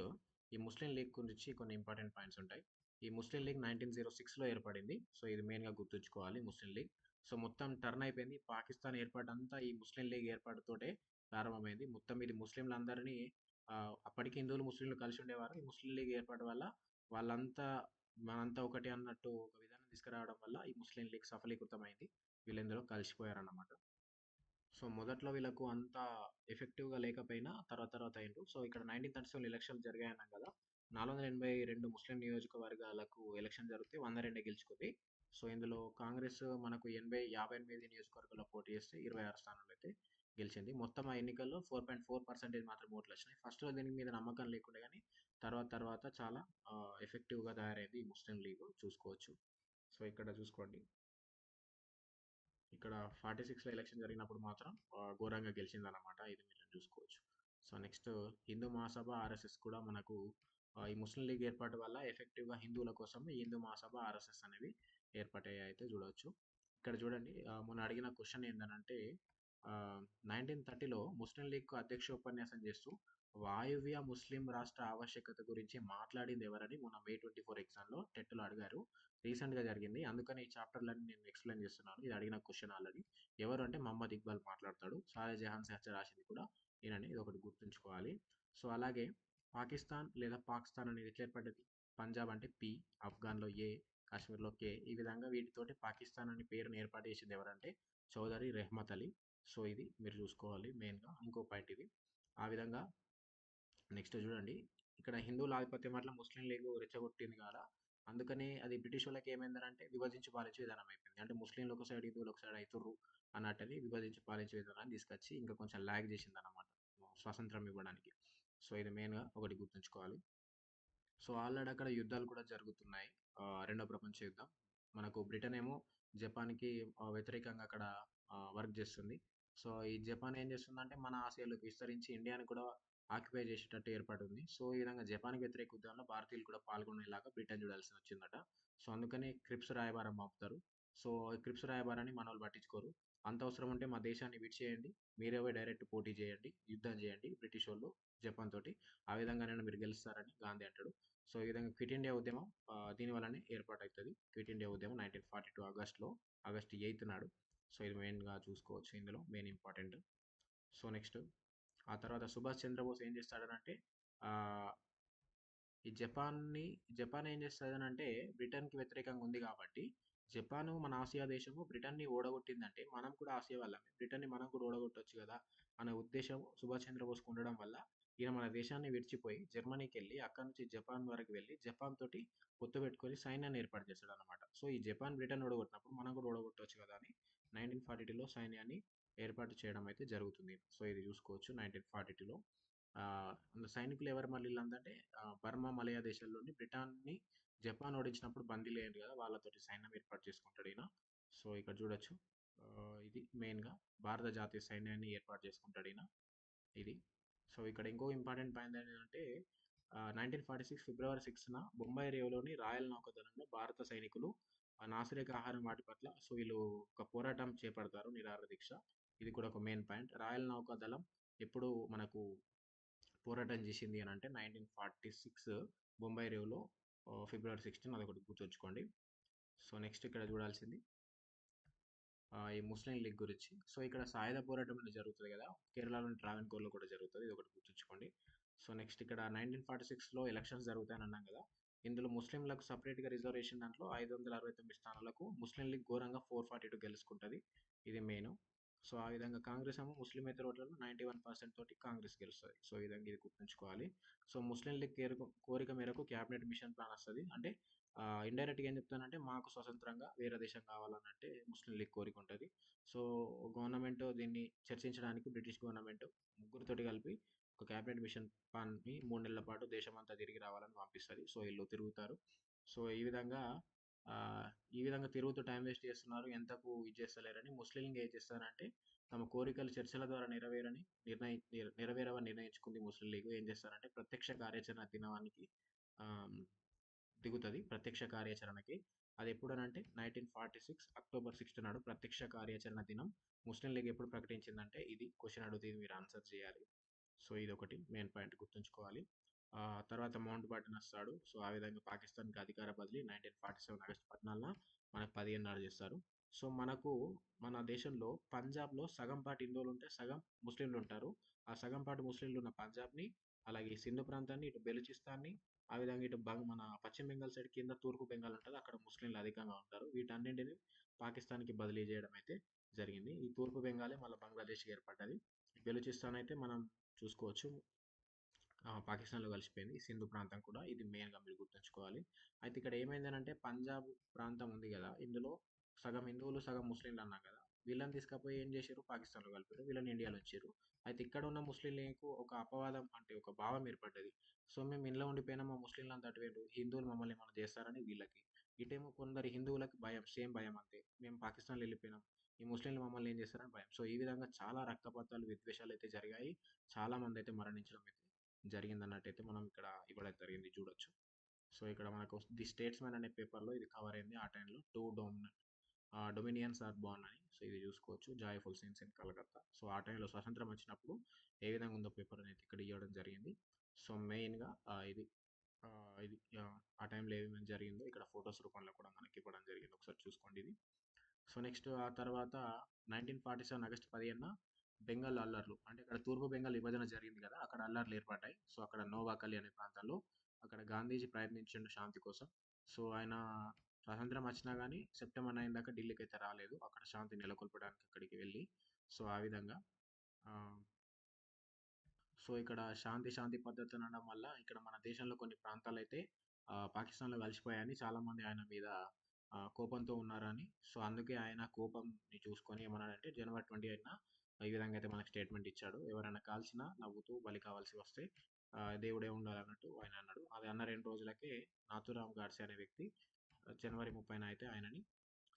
ఈ ముస్లిం లీగ్ గురించి కొన్ని ఇంపార్టెంట్ పాయింట్స్ ఉంటాయి. ఈ ముస్లిం లీగ్ 1906లో ఏర్పడింది. సో ఇది మెయిన్గా గుర్తుంచుకోవాలి ముస్లిం లీగ్. సో మొత్తం టర్న్ అయిపోయింది. పాకిస్తాన్ ఏర్పాటంతా ఈ ముస్లిం లీగ్ ఏర్పాటుతోటే ప్రారంభమైంది. మొత్తం ఇది ముస్లింలందరినీ అప్పటికి హిందువులు ముస్లింలు కలిసి ఉండేవారు. ఈ ముస్లిం లీగ్ ఏర్పాటు వల్ల వాళ్ళంతా మనంతా ఒకటి అన్నట్టు ఒక విధానం తీసుకురావడం వల్ల ఈ ముస్లిం లీగ్ సఫలీకృతమైంది. వీళ్ళందరూ కలిసిపోయారన్నమాట. సో మొదట్లో వీళ్ళకు అంత ఎఫెక్టివ్గా లేకపోయినా తర్వాత తర్వాత అయిండ్రు. సో ఇక్కడ 1937 ఎలక్షన్లు జరిగాయన్నాం కదా. 482 ముస్లిం నియోజకవర్గాలకు ఎలక్షన్ జరిగితే 102 గెలుచుకుంది. సో, ఇందులో కాంగ్రెస్ మనకు 58 నియోజకవర్గాల్లో పోటీ చేస్తే 26 స్థానాల్లో అయితే గెలిచింది. మొత్తం ఆ ఎన్నికల్లో 4.4% మాత్రం ఓట్లొచ్చినాయి. ఫస్ట్‌లో దీని మీద నమ్మకం లేకుండే గానీ, తర్వాత చాలా ఎఫెక్టివ్‌గా తయారైంది ఈ ముస్లిం లీగ్ చూసుకోవచ్చు. సో, ఇక్కడ చూసుకోండి. ఇక్కడ 46లో ఎలక్షన్ జరిగినప్పుడు మాత్రం ఘోరంగా గెలిచిందన్నమాట. ఇది మీరు చూసుకోవచ్చు. So, next Hindu Mahasabha, RSS కూడా మనకు ఈ ముస్లిం లీగ్ ఏర్పాటు వల్ల ఎఫెక్టివ్‌గా హిందువుల కోసం ఈ హిందూ మహాసభ, ఆర్ఎస్ఎస్ అనేవి ఏర్పాటయ్యాయి అయితే చూడవచ్చు. ఇక్కడ చూడండి మొన్న అడిగిన క్వెషన్ ఏందనంటే 1930లో ముస్లిం లీగ్‌కు అధ్యక్ష ఉపన్యాసం చేస్తూ వాయువ్య ముస్లిం రాష్ట్ర ఆవశ్యకత గురించి మాట్లాడింది ఎవరని మొన్న మే 24 ఎగ్జామ్‌లో టెట్‌లో అడిగారు. రీసెంట్‌గా జరిగింది. అందుకని ఈ చాప్టర్‌లన్నీ నేను ఎక్స్‌ప్లెయిన్ చేస్తున్నాను. ఇది అడిగిన క్వెషన్ ఆల్రెడీ. ఎవరు అంటే మహమ్మద్ ఇక్బాల్ మాట్లాడతాడు. సాలెహ్ జహాన్ శాస్త్రి రాసింది కూడా ఈయననే. ఇదొకటి గుర్తుంచుకోవాలి. సో, అలాగే పాకిస్తాన్ లేదా పాకిస్తాన్ అనేది ఎట్లా ఏర్పడ్డది? పంజాబ్ అంటే పి, ఆఫ్ఘన్‌లో ఏ, కాశ్మీర్‌లో కే. ఈ విధంగా వీటితోటి పాకిస్తాన్ అనే పేరుని ఏర్పాటు చేసింది ఎవరంటే చౌదరి రెహ్మత్ అలీ. సో, ఇది మీరు చూసుకోవాలి మెయిన్‌గా. ఇంకో పాయింట్ ఇది. ఆ విధంగా నెక్స్ట్ చూడండి. ఇక్కడ హిందువుల ఆధిపత్యం వల్ల ముస్లిం లీగ్ రెచ్చగొట్టింది కదా! అందుకని అది బ్రిటిష్ వాళ్ళకి ఏమైందనంటే విభజించి పాలించే విధానం అయిపోయింది. అంటే ముస్లింలు ఒక సైడ్, హిందువులు ఒక సైడ్ అయితుర్రు అన్నట్టని విభజించి పాలించే విధానాన్ని తీసుకొచ్చి ఇంకా కొంచెం లాగ్ చేసిందన్నమాట స్వాతంత్రం ఇవ్వడానికి. సో, ఇది మెయిన్‌గా ఒకటి గుర్తుంచుకోవాలి. సో, ఆల్రెడీ అక్కడ యుద్ధాలు కూడా జరుగుతున్నాయి. రెండో ప్రపంచ యుద్ధం. మనకు బ్రిటన్ ఏమో జపాన్‌కి వ్యతిరేకంగా అక్కడ వర్క్ చేస్తుంది. సో, ఈ జపాన్ ఏం చేస్తుందంటే మన ఆసియాలోకి విస్తరించి ఇండియాని కూడా ఆక్యుపై చేసేటట్టు ఏర్పడుంది. సో, ఈ విధంగా జపాన్‌కి వ్యతిరేక యుద్ధంలో భారతీయులు కూడా పాల్గొనేలాగా బ్రిటన్ చూడాల్సి వచ్చిందట. సో, అందుకని క్రిప్స్ రాయబారం పంపుతారు. సో, ఈ క్రిప్స్ రాయబారాన్ని మనోళ్ళు పట్టించుకోరు. అంత అవసరం ఉంటే మా దేశాన్ని విడిచేయండి. మీరే పోయి డైరెక్ట్ పోటీ చేయండి. యుద్ధం చేయండి బ్రిటిషోళ్ళు జపాన్ తోటి. ఆ విధంగానైనా మీరు గెలుస్తారని గాంధీ అంటాడు. సో, ఈ విధంగా క్విట్ ఇండియా ఉద్యమం దీని వల్లనే ఏర్పాటవుతది. క్విట్ ఇండియా ఉద్యమం 1942 ఆగస్ట్ 8 నాడు. సో, ఇది మెయిన్‌గా చూసుకోవచ్చు ఇందులో మెయిన్ ఇంపార్టెంట్. సో, నెక్స్ట్ ఆ తర్వాత సుభాష్ చంద్రబోస్ ఏం చేస్తాడనంటే ఆహ్, ఈ జపాన్ ఏం చేస్తదనంటే బ్రిటన్‌కి వ్యతిరేకంగా ఉంది కాబట్టి, జపాను మన ఆసియా దేశము బ్రిటన్‌ని ఓడగొట్టిందంటే, మనం కూడా ఆసియా వాళ్ళమే. బ్రిటన్‌ని మనం కూడా ఓడగొట్టొచ్చు గదా! అనే ఉద్దేశం సుభాష్ చంద్రబోస్‌కు ఉండడం వల్ల, ఈయన మన దేశాన్ని విడిచిపోయి జర్మనీకెళ్ళి, అక్కడి నుంచి జపాన్ వరకు వెళ్ళి, జపాన్ తోటి పొత్తు పెట్టుకొని సైన్యాన్ని ఏర్పాటు చేస్తాడనమాట. సో, ఈ జపాన్ బ్రిటన్ ఓడగొట్టినప్పుడు మనం కూడా ఓడగొట్టొచ్చు కదా! అని 1942లో సైన్యాన్ని ఏర్పాటు చేయడం అయితే జరుగుతుంది. సో, ఇది చూసుకోవచ్చు 1942లో. అందులో సైనికులు ఎవరు మళ్ళీ వీళ్ళందంటే బర్మా, మలయా దేశాల్లోని బ్రిటన్‌ని జపాన్ ఓడించినప్పుడు బందీలు అయ్యారు కదా! వాళ్ళతోటి సైన్యం ఏర్పాటు చేసుకుంటాడు ఈయన. సో, ఇక్కడ చూడొచ్చు. ఇది మెయిన్‌గా భారత జాతీయ సైన్యాన్ని ఏర్పాటు చేసుకుంటాడు ఈయన. ఇది. సో, ఇక్కడ ఇంకో ఇంపార్టెంట్ పాయింట్ ఏంటంటే 1946 ఫిబ్రవరి 6న బొంబాయి రేవులోని రాయల్ నౌకాదళంలో భారత సైనికులు నాసిరక ఆహారం వాటి పట్ల సో, వీళ్ళు ఒక పోరాటం చేపడతారు నిరాహార దీక్ష. ఇది కూడా ఒక మెయిన్ పాయింట్. రాయల్ నౌకాదళం ఎప్పుడు మనకు పోరాటం చేసింది అని అంటే 1946 బొంబాయి రేవులో ఫిబ్రవరి 16 అదొకటి గుర్తుంచుకోండి. సో, నెక్స్ట్ ఇక్కడ చూడాల్సింది ఈ ముస్లిం లీగ్ గురించి. సో, ఇక్కడ సాయుధ పోరాటం అనేది జరుగుతది కదా! కేరళలోని ట్రావెన్కోర్‌లో కూడా జరుగుతది. ఇదొకటి గుర్తుంచుకోండి. సో, నెక్స్ట్ ఇక్కడ 1946లో ఎలక్షన్స్ జరుగుతాయని అన్నాం కదా! ఇందులో ముస్లింలకు సెపరేట్‌గా రిజర్వేషన్ దాంట్లో 569 స్థానాలకు ముస్లిం లీగ్ ఘోరంగా 442 గెలుచుకుంటది. ఇది మెయిను. సో, ఆ విధంగా కాంగ్రెస్ ఏమో ముస్లిమేతర ఓట్లలో 91% తోటి కాంగ్రెస్ గెలుస్తది. సో, ఈ విధంగా ఇది గుర్తుంచుకోవాలి. సో, ముస్లిం లీగ్ కోరిక మేరకు క్యాబినెట్ మిషన్ ప్లాన్ వస్తది. అంటే ఇండైరెక్ట్‌గా ఏం చెప్తానంటే మాకు స్వతంత్రంగా వేరే దేశం కావాలన్నట్టే ముస్లిం లీగ్ కోరిక ఉంటది. సో, గవర్నమెంట్ దీన్ని చర్చించడానికి బ్రిటిష్ గవర్నమెంట్ ముగ్గురితోటి కలిపి ఒక క్యాబినెట్ మిషన్ ప్లాన్‌ని 3 నెలల పాటు దేశమంతా తిరిగి రావాలని పంపిస్తది. సో, ఈళ్ళు తిరుగుతారు. సో, ఆహ్, ఈ విధంగా తిరుగుతూ టైం వేస్ట్ చేస్తున్నారు. ఎంతకు ఇది చేస్తలేరని ముస్లిం లీగ్ ఏం చేస్తారంటే తమ కోరికలు చర్చల ద్వారా నెరవేరవని నిర్ణయించుకుంది ముస్లిం లీగ్. ఏం చేస్తారంటే ప్రత్యక్ష కార్యాచరణ దినానికి ఆహ్, దిగుతది ప్రత్యక్ష కార్యాచరణకి. అది ఎప్పుడనంటే 1946 అక్టోబర్ 6 నాడు ప్రత్యక్ష కార్యాచరణ దినం. ముస్లిం లీగ్ ఎప్పుడు ప్రకటించిందంటే ఇది క్వెషన్ అడుగుతే ఇది మీరు ఆన్సర్ చేయాలి. సో, ఇదొకటి మెయిన్ పాయింట్ గుర్తుంచుకోవాలి. తర్వాత మౌంట్ బాటన్ వస్తాడు. సో, ఆ విధంగా పాకిస్తాన్‌కి అధికార బదిలీ 1947 ఆగస్టు 14న మనకు 15 నాడు చేస్తారు. సో, మన దేశంలో పంజాబ్‌లో సగం పాటు హిందువులుంటే, సగం ముస్లింలుంటారు. ఆ సగం పాటు ముస్లింలున్న పంజాబ్‌ని, అలాగే సింధు ప్రాంతాన్ని, ఇటు బెలూచిస్తాన్‌ని, ఆ విధంగా ఇటు మన పశ్చిమ బెంగాల్ సైడ్ కింద తూర్పు బెంగాల్ ఉంటది. అక్కడ ముస్లింలు అధికంగా ఉంటారు. వీటన్నింటిని పాకిస్తాన్‌కి బదిలీ చేయడం అయితే జరిగింది. ఈ తూర్పు బెంగాలే మళ్ళా బంగ్లాదేశ్‌కి ఏర్పడ్డది. బెలూచిస్తాన్ అయితే మనం చూసుకోవచ్చు. పాకిస్తాన్‌లో కలిసిపోయింది. సింధు ప్రాంతం కూడా ఇది మెయిన్‌గా మీరు గుర్తుంచుకోవాలి. అయితే ఇక్కడ ఏమైందనంటే పంజాబ్ ప్రాంతం ఉంది గదా! ఇందులో సగం హిందువులు, సగం ముస్లింలు అన్నా కదా! వీళ్ళని తీసుకపోయి ఏం చేసిర్రు పాకిస్తాన్‌లో కలిపారు. వీళ్ళని ఇండియాలో ఉంచిర్రు. అయితే ఇక్కడ ఉన్న ముస్లింలకు ఒక అపవాదం అంటే ఒక భావం ఏర్పడ్డది. సో, మేము ఇంట్లో ఉండిపోయినా మా ముస్లింలంతా అటు పోయిండ్రు. హిందువులు మమ్మల్ని ఏమన్నా చేస్తారని వీళ్ళకి. ఇటేమో కొందరు హిందువులకి భయం. సేమ్ భయం అంతే. మేము పాకిస్తాన్‌లో ఎళ్ళిపోయినాం. ఈ ముస్లింలు మమ్మల్ని ఏం చేస్తారని భయం. సో, ఈ విధంగా చాలా రక్తపాతాలు, విద్వేషాలైతే జరిగాయి. చాలా మందైతే మరణించడం అయితే జరిగిందన్నట్టయితే మనం ఇక్కడ ఇవ్వడం జరిగింది చూడొచ్చు. సో ఇక్కడ మనకు ది స్టేట్స్‌మెన్ అనే పేపర్‌లో ఇది కవర్ అయింది ఆ టైంలో. డొమినియన్స్ ఆర్ బోర్న్ అని. సో ఇది చూసుకోవచ్చు. Joyful scenes in Calcutta. So ఆ టైంలో స్వతంత్రం వచ్చినప్పుడు ఏ విధంగా ఉందో పేపర్ అనేది ఇక్కడ ఇవ్వడం జరిగింది. సో మెయిన్‌గా ఆ టైంలో ఏమేమి జరిగిందో ఇక్కడ ఫోటోస్ రూపంలో కూడా మనకి ఇవ్వడం జరిగింది. ఒకసారి చూసుకోండి ఇది. సో నెక్స్ట్ ఆ తర్వాత 1947 ఆగస్టు 15న బెంగాల్ అల్లర్లు అంటే ఇక్కడ తూర్పు బెంగాల్ విభజన జరిగింది కదా! అక్కడ అల్లర్లు ఏర్పడ్డాయి. సో అక్కడ నోవాకలి అనే ప్రాంతంలో అక్కడ గాంధీజీ ప్రయత్నించిండు శాంతి కోసం. సో ఆయన స్వతంత్రం వచ్చినా గానీ సెప్టెంబర్ 9 దాకా ఢిల్లీకైతే రాలేదు. అక్కడ శాంతి నెలకొల్పడానికి అక్కడికి వెళ్ళి. సో ఆ విధంగా ఆహ్, సో ఇక్కడ శాంతి పద్ధతి అనడం వల్ల ఇక్కడ మన దేశంలో కొన్ని ప్రాంతాలైతే పాకిస్తాన్‌లో కలిసిపోయాయని చాలామంది ఆయన మీద కోపంతో ఉన్నారని. సో అందుకే ఆయన కోపంని చూసుకొని ఏమన్నాడంటే జనవరి 28న ఈ విధంగా అయితే మనకు స్టేట్మెంట్ ఇచ్చాడు. ఎవరైనా కాల్చినా నవ్వుతూ బలి కావాల్సి వస్తే దేవుడే ఉండాలన్నట్టు ఆయన అన్నాడు. అది అన్న 2 రోజులకే నాథూరామ్ గాడ్సే అనే వ్యక్తి జనవరి 30న అయితే ఆయనని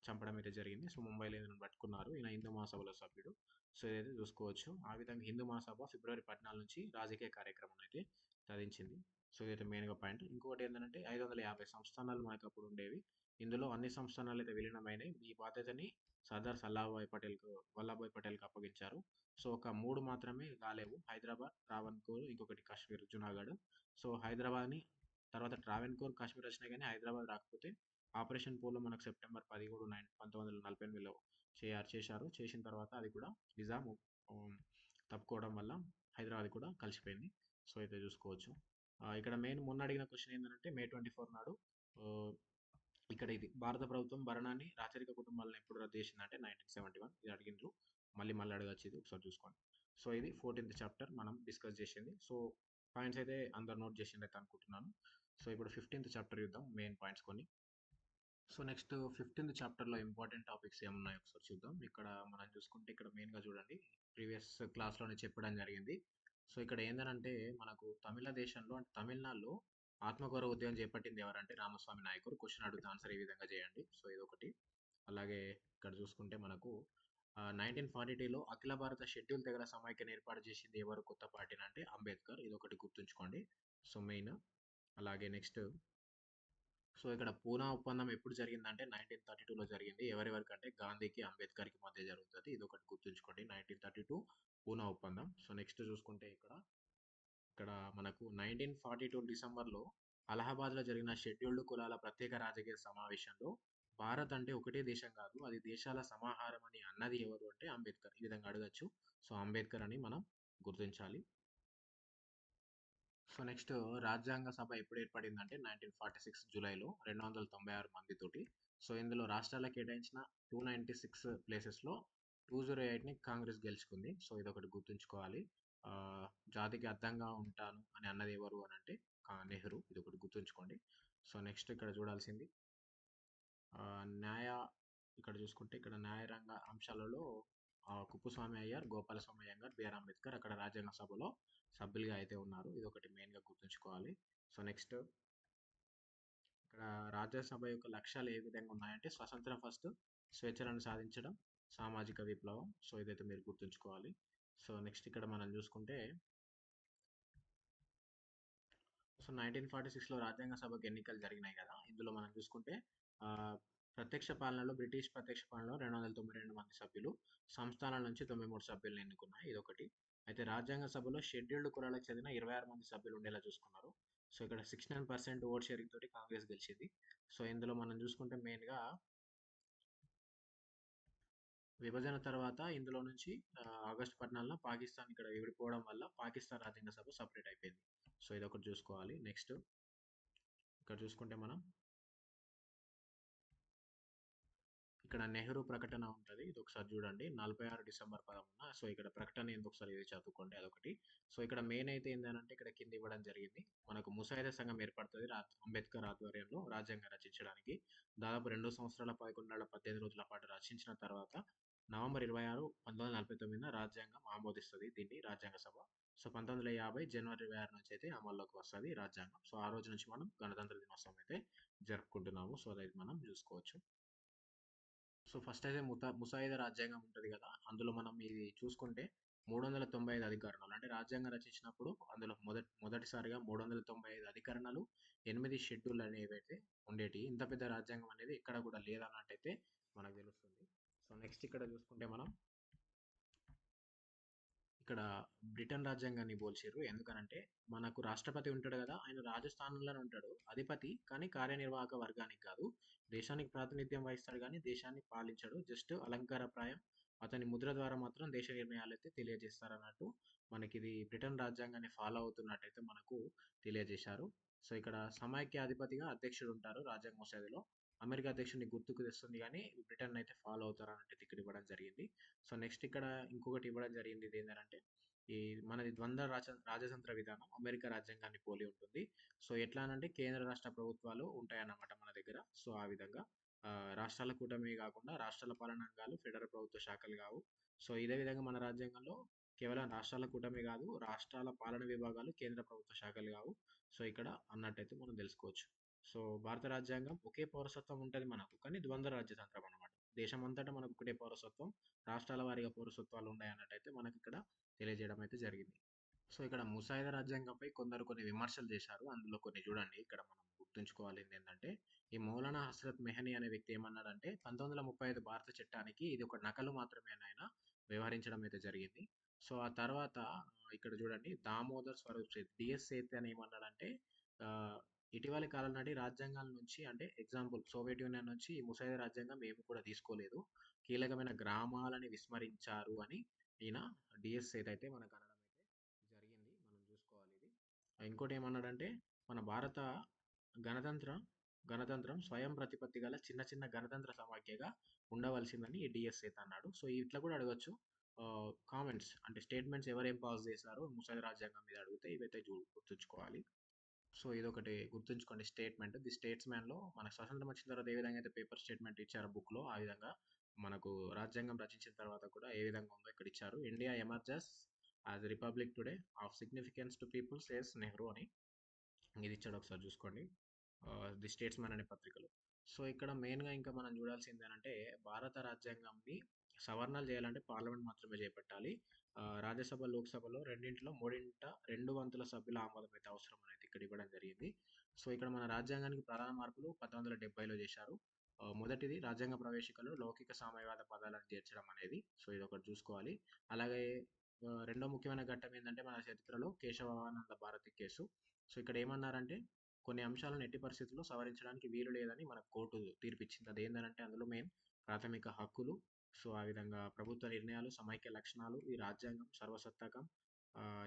చంపడం అయితే జరిగింది. సో ముంబైలో ఈయనను పట్టుకున్నారు. ఈయన హిందూ మహాసభలో సభ్యుడు. సో ఇదైతే చూసుకోవచ్చు. ఆ విధంగా హిందూ మహాసభ ఫిబ్రవరి 14 నుంచి రాజకీయ కార్యక్రమం అయితే సాధించింది. సో ఇదైతే మెయిన్‌గా పాయింట్. ఇంకొకటి ఏంటంటే 550 సంస్థానాలు మనకు అప్పుడు ఉండేవి. ఇందులో అన్ని సంస్థానాలు అయితే విలీనమైనాయి. ఈ బాధ్యతని సర్దార్ వల్లభాయ్ పటేల్‌కి అప్పగించారు. సో ఒక 3 మాత్రమే కాలేవు. హైదరాబాద్, ట్రావెన్కోర్, ఇంకొకటి కాశ్మీర్, జునాగఢ్. సో హైదరాబాద్‌ని తర్వాత ట్రావెన్కోర్, కాశ్మీర్ వచ్చినాయి కానీ హైదరాబాద్ రాకపోతే ఆపరేషన్ పోలో మనకు సెప్టెంబర్ 13, 1948లో చేశారు. చేసిన తర్వాత అది కూడా నిజాం తప్పుకోవడం వల్ల హైదరాబాద్ కూడా కలిసిపోయింది. సో అయితే చూసుకోవచ్చు. ఇక్కడ మెయిన్ మొన్న అడిగిన క్వశ్చన్ ఏంటంటే మే 24 నాడు ఆహ్, ఇక్కడ ఇది భారత ప్రభుత్వం భరణాన్ని రాచరిక కుటుంబాలను ఎప్పుడు రద్దు చేసిందంటే 1971 ఇది అడిగిండ్రు. మళ్ళీ అడగచ్చు ఇది ఒకసారి చూసుకోండి. సో ఇది 14th చాప్టర్ మనం డిస్కస్ చేసింది. సో పాయింట్స్ అయితే అందరు నోట్ చేసిండ్రు అనుకుంటున్నాను. సో ఇప్పుడు 15th చాప్టర్ చూద్దాం మెయిన్ పాయింట్స్ కొన్ని. సో నెక్స్ట్ 15th చాప్టర్‌లో ఇంపార్టెంట్ టాపిక్స్ ఏమున్నాయో ఒకసారి చూద్దాం. ఇక్కడ మనం చూసుకుంటే ఇక్కడ మెయిన్‌గా చూడండి. ప్రీవియస్ క్లాస్‌లోనే చెప్పడం జరిగింది. సో ఇక్కడ ఏందనంటే మనకు దేశంలో అంటే తమిళనాడులో ఆత్మగౌరవ ఉద్యమం చేపట్టింది ఎవరంటే రామస్వామి నాయకుడు. క్వెషన్ అడిగితే ఆన్సర్ ఈ విధంగా చేయండి. సో ఇదొకటి. అలాగే ఇక్కడ చూసుకుంటే మనకు 1942లో అఖిల భారత షెడ్యూల్ తెగల సమైక్యను ఏర్పాటు చేసింది ఎవరు కొత్త పార్టీని అంటే అంబేద్కర్. ఇదొకటి గుర్తుంచుకోండి. So main. అలాగే నెక్స్ట్ సో ఇక్కడ పూనా ఒప్పందం ఎప్పుడు జరిగిందంటే 1932లో జరిగింది. ఎవరెవరికంటే గాంధీకి, అంబేద్కర్‌కి మధ్య జరుగుతది. ఇదొకటి గుర్తుంచుకోండి. 1932 పూనా ఒప్పందం. సో నెక్స్ట్ చూసుకుంటే ఇక్కడ మనకు 1942 డిసెంబర్‌లో అలహాబాద్‌లో జరిగిన షెడ్యూల్డ్ కులాల ప్రత్యేక రాజకీయ సమావేశంలో భారత్ అంటే ఒకటే దేశం కాదు, అది దేశాల సమాహారం అని అన్నది ఎవరు అంటే అంబేద్కర్. ఈ విధంగా అడగొచ్చు. సో అంబేద్కర్ అని మనం గుర్తించాలి. సో నెక్స్ట్ రాజ్యాంగ సభ ఎప్పుడు ఏర్పడిందంటే 1946 జూలైలో 296 మందితోటి. సో ఇందులో రాష్ట్రాలకు కేటాయించిన 296 ప్లేసెస్లో 208ని కాంగ్రెస్ గెలుచుకుంది. సో ఇదొకటి గుర్తుంచుకోవాలి. ఆ, జాతికి అద్దంగా ఉంటాను అని అన్నది ఎవరు అని అంటే నెహ్రూ. ఇదొకటి గుర్తుంచుకోండి. సో నెక్స్ట్ ఇక్కడ చూడాల్సింది ఆ, న్యాయ ఇక్కడ చూసుకుంటే ఇక్కడ న్యాయరంగ అంశాలలో కుప్పుస్వామి అయ్యర్, గోపాలస్వామి అయ్యంగార్, బిఆర్ అంబేద్కర్ అక్కడ రాజ్యాంగ సభలో సభ్యులుగా అయితే ఉన్నారు. ఇది ఒకటి మెయిన్గా గుర్తుంచుకోవాలి. సో నెక్స్ట్ ఇక్కడ రాజ్యసభ యొక్క లక్ష్యాలు ఏ విధంగా ఉన్నాయంటే స్వతంత్రం ఫస్ట్, స్వేచ్ఛలను సాధించడం, సామాజిక విప్లవం. సో ఇదైతే మీరు గుర్తుంచుకోవాలి. సో నెక్స్ట్ ఇక్కడ మనం చూసుకుంటే సో 1946లో రాజ్యాంగ సభకు ఎన్నికలు జరిగినాయి కదా! ఇందులో మనం చూసుకుంటే బ్రిటిష్ ప్రత్యక్ష పాలనలో 292 మంది సభ్యులు, సంస్థానాల నుంచి 93 సభ్యులను ఎన్నుకున్నాయి. ఇదొకటి. అయితే రాజ్యాంగ సభలో షెడ్యూల్డ్ కులాలకు చెందిన 26 మంది సభ్యులు ఉండేలా చూసుకున్నారు. సో ఇక్కడ 69% ఓట్ షేరింగ్ తోటి కాంగ్రెస్ గెలిచింది. సో ఇందులో మనం చూసుకుంటే మెయిన్‌గా విభజన తర్వాత ఇందులో నుంచి ఆగస్టు 14న పాకిస్తాన్ ఇక్కడ విడిపోవడం వల్ల పాకిస్తాన్ రాజ్యాంగ సభ సపరేట్ అయిపోయింది. సో ఇదొకటి చూసుకోవాలి. నెక్స్ట్ ఇక్కడ చూసుకుంటే మనం ఇక్కడ నెహ్రూ ప్రకటన ఉంటది. ఇది ఒకసారి చూడండి. 46 డిసెంబర్ 13న. సో, ఇక్కడ ప్రకటన ఏందో ఒకసారి ఇది చదువుకోండి అదొకటి. సో, ఇక్కడ మెయిన్ అయితే ఏందనంటే ఇక్కడ కింద ఇవ్వడం జరిగింది. మనకు ముసాయిదా సంఘం ఏర్పడుతది. అంబేద్కర్ ఆధ్వర్యంలో రాజ్యాంగం రచించడానికి. దాదాపు 2 సంవత్సరాల 11 నెలల 18 రోజుల పాటు రచించిన తర్వాత నవంబర్ 26, 1949న రాజ్యాంగం ఆమోదిస్తది దీన్ని రాజ్యాంగ సభ. సో, 1950 జనవరి 26 నుంచి అయితే అమల్లోకి వస్తది రాజ్యాంగం. సో, ఆ రోజు నుంచి మనం గణతంత్ర దినోత్సవం అయితే జరుపుకుంటున్నాము. సో, అది మనం చూసుకోవచ్చు. సో ఫస్ట్ అయితే ముసాయిదా రాజ్యాంగం ఉంటుంది కదా, అందులో మనం ఇది చూసుకుంటే 395 అధికరణలు అంటే రాజ్యాంగం రచించినప్పుడు అందులో మొదటిసారిగా 395 అధికరణలు, 8 షెడ్యూల్ అనేవి అయితే ఉండేటి. ఇంత పెద్ద రాజ్యాంగం అనేది ఎక్కడ కూడా లేదన్నట్టయితే మనకు తెలుస్తుంది. సో నెక్స్ట్ ఇక్కడ చూసుకుంటే మనం ఇక్కడ బ్రిటన్ రాజ్యాంగాన్ని పోల్చారు. ఎందుకనంటే మనకు రాష్ట్రపతి ఉంటాడు కదా, ఆయన రాజస్థానంలోనే ఉంటాడు అధిపతి, కానీ కార్యనిర్వాహక వర్గానికి కాదు. దేశానికి ప్రాతినిధ్యం వహిస్తాడు కానీ దేశాన్ని పాలించడు. జస్ట్ అలంకారప్రాయం అతని ముద్ర ద్వారా మాత్రం దేశ నిర్ణయాలు అయితే తెలియజేస్తారన్నట్టు మనకి ఇది బ్రిటన్ రాజ్యాంగాన్ని ఫాలో అవుతున్నట్టయితే మనకు తెలియజేశారు. సో ఇక్కడ సమైక్యాధిపతిగా అధ్యక్షుడు ఉంటారు రాజ్యాంగ మసూదలో. అమెరికా అధ్యక్షుడిని గుర్తుకు తెస్తుంది కానీ బ్రిటన్ అయితే ఫాలో అవుతారు అన్నట్టు ఇక్కడ ఇవ్వడం జరిగింది. సో నెక్స్ట్ ఇక్కడ ఇంకొకటి ఇవ్వడం జరిగింది. ఇది ఏంటంటే ఈ మనది ద్వంద్వ రాజతంత్ర విధానం అమెరికా రాజ్యాంగాన్ని పోలి ఉంటుంది. సో ఎట్లా అంటే కేంద్ర రాష్ట్ర ప్రభుత్వాలు ఉంటాయన్నమాట మన దగ్గర. సో ఆ విధంగా రాష్ట్రాల కూటమి కాకుండా రాష్ట్రాల పాలనాంగాలు ఫెడరల్ ప్రభుత్వ శాఖలు కావు. సో ఇదే విధంగా మన రాజ్యాంగంలో కేవలం రాష్ట్రాల కూటమి కాదు, రాష్ట్రాల పాలన విభాగాలు కేంద్ర ప్రభుత్వ శాఖలు కావు. సో ఇక్కడ అన్నట్టయితే మనం తెలుసుకోవచ్చు. సో భారత రాజ్యాంగం ఒకే పౌరసత్వం ఉంటుంది మనకు, కానీ ద్వంద్వ రాజ్యతంత్రం అనమాట. దేశం అంతటా మనకు ఒకటే పౌరసత్వం, రాష్ట్రాల వారీగా పౌరసత్వాలు ఉన్నాయి అన్నట్టయితే మనకి ఇక్కడ తెలియజేయడం అయితే జరిగింది. సో ఇక్కడ ముసాయిదా రాజ్యాంగంపై కొందరు కొన్ని విమర్శలు చేశారు. అందులో కొన్ని చూడండి. ఇక్కడ మనం గుర్తుంచుకోవాల్సింది ఏంటంటే ఈ మౌలానా హస్రత్ మెహనీ అనే వ్యక్తి ఏమన్నాడంటే 1935 భారత చట్టానికి ఇది ఒక నకలు మాత్రమే అని ఆయన వ్యవహరించడం అయితే జరిగింది. సో ఆ తర్వాత ఇక్కడ చూడండి దామోదర్ స్వరూప్ సేత్ డిఎస్ సేత్ అని ఏమన్నాడంటే ఆ, ఇటీవలి కాలం నాటి రాజ్యాంగాల నుంచి, అంటే ఎగ్జాంపుల్ సోవియట్ యూనియన్ నుంచి ఈ ముసాయిదా రాజ్యాంగం ఏమి కూడా తీసుకోలేదు, కీలకమైన గ్రామాలని విస్మరించారు అని ఈయన డిఎస్ సేత్ అయితే మనకు అనడం అయితే జరిగింది. మనం చూసుకోవాలి ఇది. ఇంకోటి ఏమన్నాడంటే మన భారత గణతంత్ర గణతంత్రం స్వయం ప్రతిపత్తి గల చిన్న చిన్న గణతంత్ర సమాఖ్యగా ఉండవలసిందని ఈ డిఎస్ సేత్ అన్నాడు. సో ఇట్లా కూడా అడగచ్చు. కామెంట్స్ అంటే స్టేట్మెంట్స్ ఎవరేం పాస్ చేశారో ముసాయిదా రాజ్యాంగం మీద అడిగితే ఇవైతే గుర్తుంచుకోవాలి. సో ఇదొకటి గుర్తుంచుకోండి స్టేట్మెంట్. ది స్టేట్స్ మ్యాన్లో మనకు స్వతంత్రం వచ్చిన తర్వాత ఏ విధంగా అయితే పేపర్ స్టేట్మెంట్ ఇచ్చారో బుక్లో, ఆ విధంగా మనకు రాజ్యాంగం రచించిన తర్వాత కూడా ఏ విధంగా ఉందో ఇక్కడ ఇచ్చారు. India emerges as republic today of significance to people says Nehru అని ఇది ఇచ్చాడు. ఒకసారి చూసుకోండి ది స్టేట్స్ మ్యాన్ అనే పత్రికలో. సో ఇక్కడ మెయిన్గా ఇంకా మనం చూడాల్సింది ఏంటంటే భారత రాజ్యాంగంని సవరణలు చేయాలంటే పార్లమెంట్ మాత్రమే చేపట్టాలి. రాజ్యసభ లోక్సభలో రెండింటిలో మూడింట 2 వంతుల సభ్యుల ఆమోదం అయితే అవసరం అనేది ఇక్కడ ఇవ్వడం జరిగింది. సో ఇక్కడ మన రాజ్యాంగానికి ప్రధాన మార్పులు 1970లో చేశారు. మొదటిది రాజ్యాంగ ప్రవేశికలో లౌకిక సామ్యవాద పదాలను చేర్చడం అనేది. సో ఇది ఒకటి చూసుకోవాలి. అలాగే రెండో ముఖ్యమైన ఘట్టం ఏంటంటే మన చరిత్రలో కేశవానంద భారతి కేసు. సో ఇక్కడ ఏమన్నారంటే కొన్ని అంశాలను ఎట్టి పరిస్థితుల్లో సవరించడానికి వీలు లేదని మన కోర్టు తీర్పిచ్చింది. అది ఏంటంటే అందులో మెయిన్ ప్రాథమిక హక్కులు, సో ఆ విధంగా ప్రభుత్వ నిర్ణయాలు, సమైక్య లక్షణాలు, ఈ రాజ్యాంగం సర్వసత్తాకం,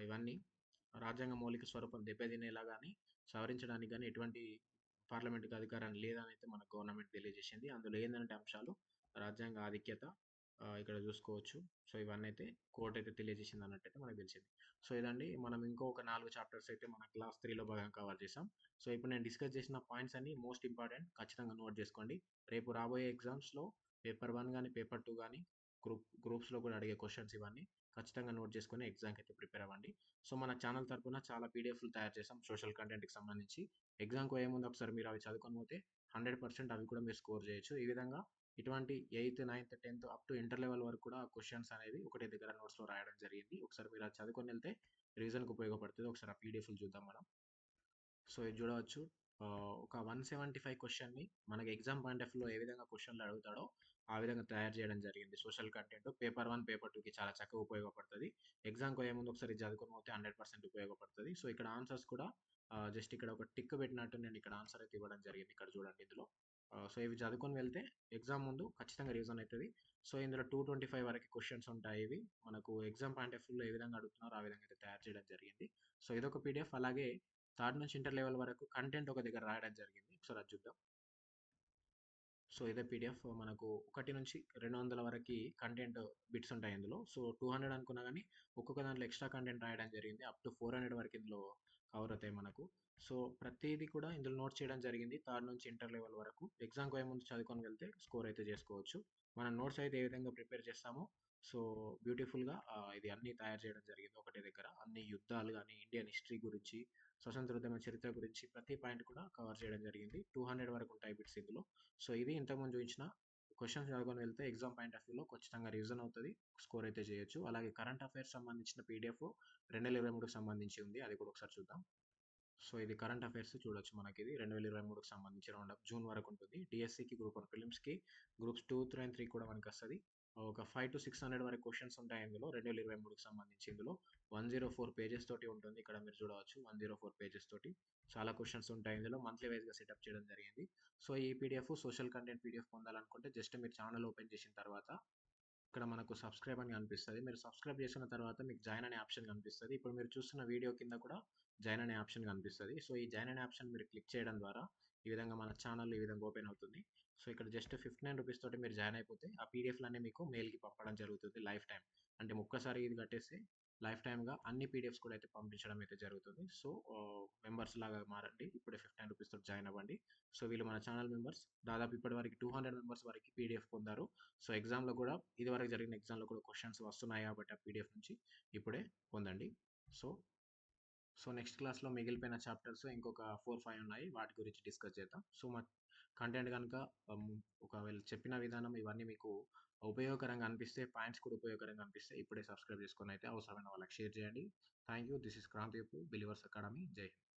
ఇవన్నీ రాజ్యాంగ మౌలిక స్వరూపం దెబ్బతినేలా కానీ సవరించడానికి కానీ ఎటువంటి పార్లమెంటుకి అధికారం లేదని అయితే మన గవర్నమెంట్ తెలియజేసింది. అందులో ఏంటంటే అంశాలు రాజ్యాంగ ఆధిక్యత ఇక్కడ చూసుకోవచ్చు. సో ఇవన్నీ అయితే కోర్టు అయితే తెలియజేసింది అన్నట్టయితే మనకు తెలిసింది. సో ఇదండి మనం ఇంకొక 4 చాప్టర్స్ అయితే మన క్లాస్ 3లో భాగంగా కవర్ చేసాం. సో ఇప్పుడు నేను డిస్కస్ చేసిన పాయింట్స్ అన్ని మోస్ట్ ఇంపార్టెంట్, ఖచ్చితంగా నోట్ చేసుకోండి. రేపు రాబోయే ఎగ్జామ్స్లో పేపర్ 1 కానీ పేపర్ 2 కానీ గ్రూప్స్లో కూడా అడిగే క్వశ్చన్స్ ఇవన్నీ ఖచ్చితంగా నోట్ చేసుకొని ఎగ్జామ్కి అయితే ప్రిపేర్ అవ్వండి. సో మన ఛానల్ తరపున చాలా పీడిఎఫ్లు తయారు చేసాం సోషల్ కంటెంట్కి సంబంధించి. ఎగ్జామ్కి ఏముంది ఒకసారి మీరు అవి చదువుకొని పోతే 100% అవి కూడా మీరు స్కోర్ చేయొచ్చు. ఈ విధంగా ఇటువంటి 8th, 9th, 10th up to inter level వరకు కూడా క్వశ్చన్స్ అనేవి ఒకటే దగ్గర నోట్స్లో రాయడం జరిగింది. ఒకసారి మీరు అది చదువుకొని వెళ్తే రివిజన్కి ఉపయోగపడుతుంది. ఒకసారి ఆ పీడిఎఫ్లు చూద్దాం మనం. సో ఇది చూడవచ్చు. ఒక 175 క్వశ్చన్ని మనకి ఎగ్జామ్ పాయింట్ ఆఫ్ వ్యూలో ఏ విధంగా క్వశ్చన్లు అడుగుతాడో ఆ విధంగా తయారు చేయడం జరిగింది. సోషల్ కంటెంట్ పేపర్ 1, పేపర్ 2కి చాలా చక్కగా ఉపయోగపడుతుంది. ఎగ్జామ్కి ఏముంది ఒకసారి చదువుకొని పోతే 100% ఉపయోగపడుతుంది. సో ఇక్కడ ఆన్సర్స్ కూడా జస్ట్ ఇక్కడ ఒక టిక్ పెట్టినట్టు నేను ఇక్కడ ఆన్సర్ అయితే ఇవ్వడం జరిగింది. ఇక్కడ చూడండి ఇందులో. సో ఇవి చదువుకొని వెళ్తే ఎగ్జామ్ ముందు ఖచ్చితంగా రివిజన్ అవుతుంది. సో ఇందులో 225 వరకు క్వశ్చన్స్ ఉంటాయి. ఇవి మనకు ఎగ్జామ్ పాయింట్ ఆఫ్ వ్యూలో ఏ విధంగా అడుగుతున్నారో ఆ విధంగా అయితే తయారు చేయడం జరిగింది. సో ఇదొక పీడిఎఫ్. అలాగే థర్డ్ నుంచి ఇంటర్ లెవెల్ వరకు కంటెంట్ ఒక దగ్గర రాయడం జరిగింది. ఒకసారి అది చూద్దాం. సో ఇదే పీడిఎఫ్ మనకు 1-200 వరకి కంటెంట్ బిట్స్ ఉంటాయి ఇందులో. సో 200 అనుకున్నా గానీ, ఒక్కొక్క దాంట్లో ఎక్స్‌ట్రా కంటెంట్ రాయడం జరిగింది. అప్ టు 400 వరకు ఇందులో కవర్ అవుతాయి మనకు. సో ప్రతీది కూడా ఇందులో నోట్ చేయడం జరిగింది. థర్డ్ నుంచి ఇంటర్ లెవెల్ వరకు. ఎగ్జామ్‌కి పోయే ముందు చదువుకొని వెళ్తే స్కోర్ అయితే చేసుకోవచ్చు. మనం నోట్స్ అయితే ఏ విధంగా ప్రిపేర్ చేస్తామో, సో బ్యూటిఫుల్‌గా ఇది అన్నీ తయారు చేయడం జరిగింది ఒకటే దగ్గర. అన్ని యుద్ధాలు గానీ, ఇండియన్ హిస్టరీ గురించి, స్వతంత్రోద్యమ చరిత్ర గురించి ప్రతి పాయింట్ కూడా కవర్ చేయడం జరిగింది. 200 వరకు ఉంటాయి బిట్స్ ఇందులో. సో ఇది ఇంతకుముందు చూపించిన క్వశ్చన్స్ చదువుకొని వెళ్తే ఎగ్జామ్ పాయింట్ ఆఫ్ వ్యూలో ఖచ్చితంగా రివిజన్ అవుతుంది, స్కోర్ అయితే చేయొచ్చు. అలాగే కరెంట్ అఫైర్స్ సంబంధించిన పీడిఎఫ్ 2023కి సంబంధించి ఉంది, అది కూడా ఒకసారి చూద్దాం. సో ఇది కరెంట్ అఫైర్స్ చూడొచ్చు, మనకి ఇది 2023కి సంబంధించి రౌండ్ అప్ జూన్ వరకు ఉంటుంది. డిఎస్సికి, గ్రూప్ 1 ప్రిలిమ్స్కి, గ్రూప్స్ 2, 3 అండ్ 3 కూడా మనకి వస్తుంది. ఒక 500-600 వరకు క్వశ్చన్స్ ఉంటాయి ఇందులో 2023కి సంబంధించి. ఇందులో 104 పేజెస్ తోటి ఉంటుంది, ఇక్కడ మీరు చూడవచ్చు 104 పేజెస్ తోటి చాలా క్వశ్చన్స్ ఉంటాయి ఇందులో. మంత్లీ వైజ్గా సెటప్ చేయడం జరిగింది. సో ఈ పీడిఎఫ్ సోషల్ కంటెంట్ పీడిఎఫ్ పొందాలనుకుంటే జస్ట్ మీరు ఛానల్ ఓపెన్ చేసిన తర్వాత ఇక్కడ మనకు సబ్స్క్రైబ్ అని కనిపిస్తుంది. మీరు సబ్స్క్రైబ్ చేసిన తర్వాత మీకు జాయిన్ అనే ఆప్షన్ కనిపిస్తుంది. ఇప్పుడు మీరు చూస్తున్న వీడియో కింద కూడా జాయిన్ అనే ఆప్షన్ కనిపిస్తుంది. సో ఈ జాయిన్ అనే ఆప్షన్ మీరు క్లిక్ చేయడం ద్వారా ఈ విధంగా మన ఛానల్ ఈ విధంగా ఓపెన్ అవుతుంది. సో ఇక్కడ జస్ట్ 59 రూపీస్ తోటి మీరు జాయిన్ అయిపోతే ఆ పీడిఎఫ్లన్నీ మీకు మెయిల్కి పంపడం జరుగుతుంది లైఫ్ టైం. అంటే ఒక్కసారి ఇది కట్టేస్తే లైఫ్ టైమ్గా అన్ని పీడిఎఫ్స్ కూడా అయితే పంపించడం అయితే జరుగుతుంది. సో మెంబర్స్ లాగా మారండి, ఇప్పుడే 59 రూపీస్ తోటి జాయిన్ అవ్వండి. సో వీళ్ళు మన ఛానల్ మెంబర్స్, దాదాపు ఇప్పటి వరకు 200 మెంబర్స్ వరకు పీడిఎఫ్ పొందారు. సో ఎగ్జామ్లో కూడా ఇదివరకు జరిగిన ఎగ్జామ్లో కూడా క్వశ్చన్స్ వస్తున్నాయి కాబట్టి ఆ పీడిఎఫ్ నుంచి ఇప్పుడే పొందండి. సో నెక్స్ట్ క్లాస్లో మిగిలిపోయిన చాప్టర్స్ ఇంకొక 4-5 ఉన్నాయి, వాటి గురించి డిస్కస్ చేద్దాం. సో మా కంటెంట్ కనుక ఒకవేళ చెప్పిన విధానం ఇవన్నీ మీకు ఉపయోగకరంగా అనిపిస్తే, పాయింట్స్ కూడా ఉపయోగకరంగా అనిపిస్తే ఇప్పుడే సబ్స్క్రైబ్ చేసుకొని అయితే అవసరమైన వాళ్ళకి షేర్ చేయండి. Thank you. This is Kranti believers academy. జై హింద్.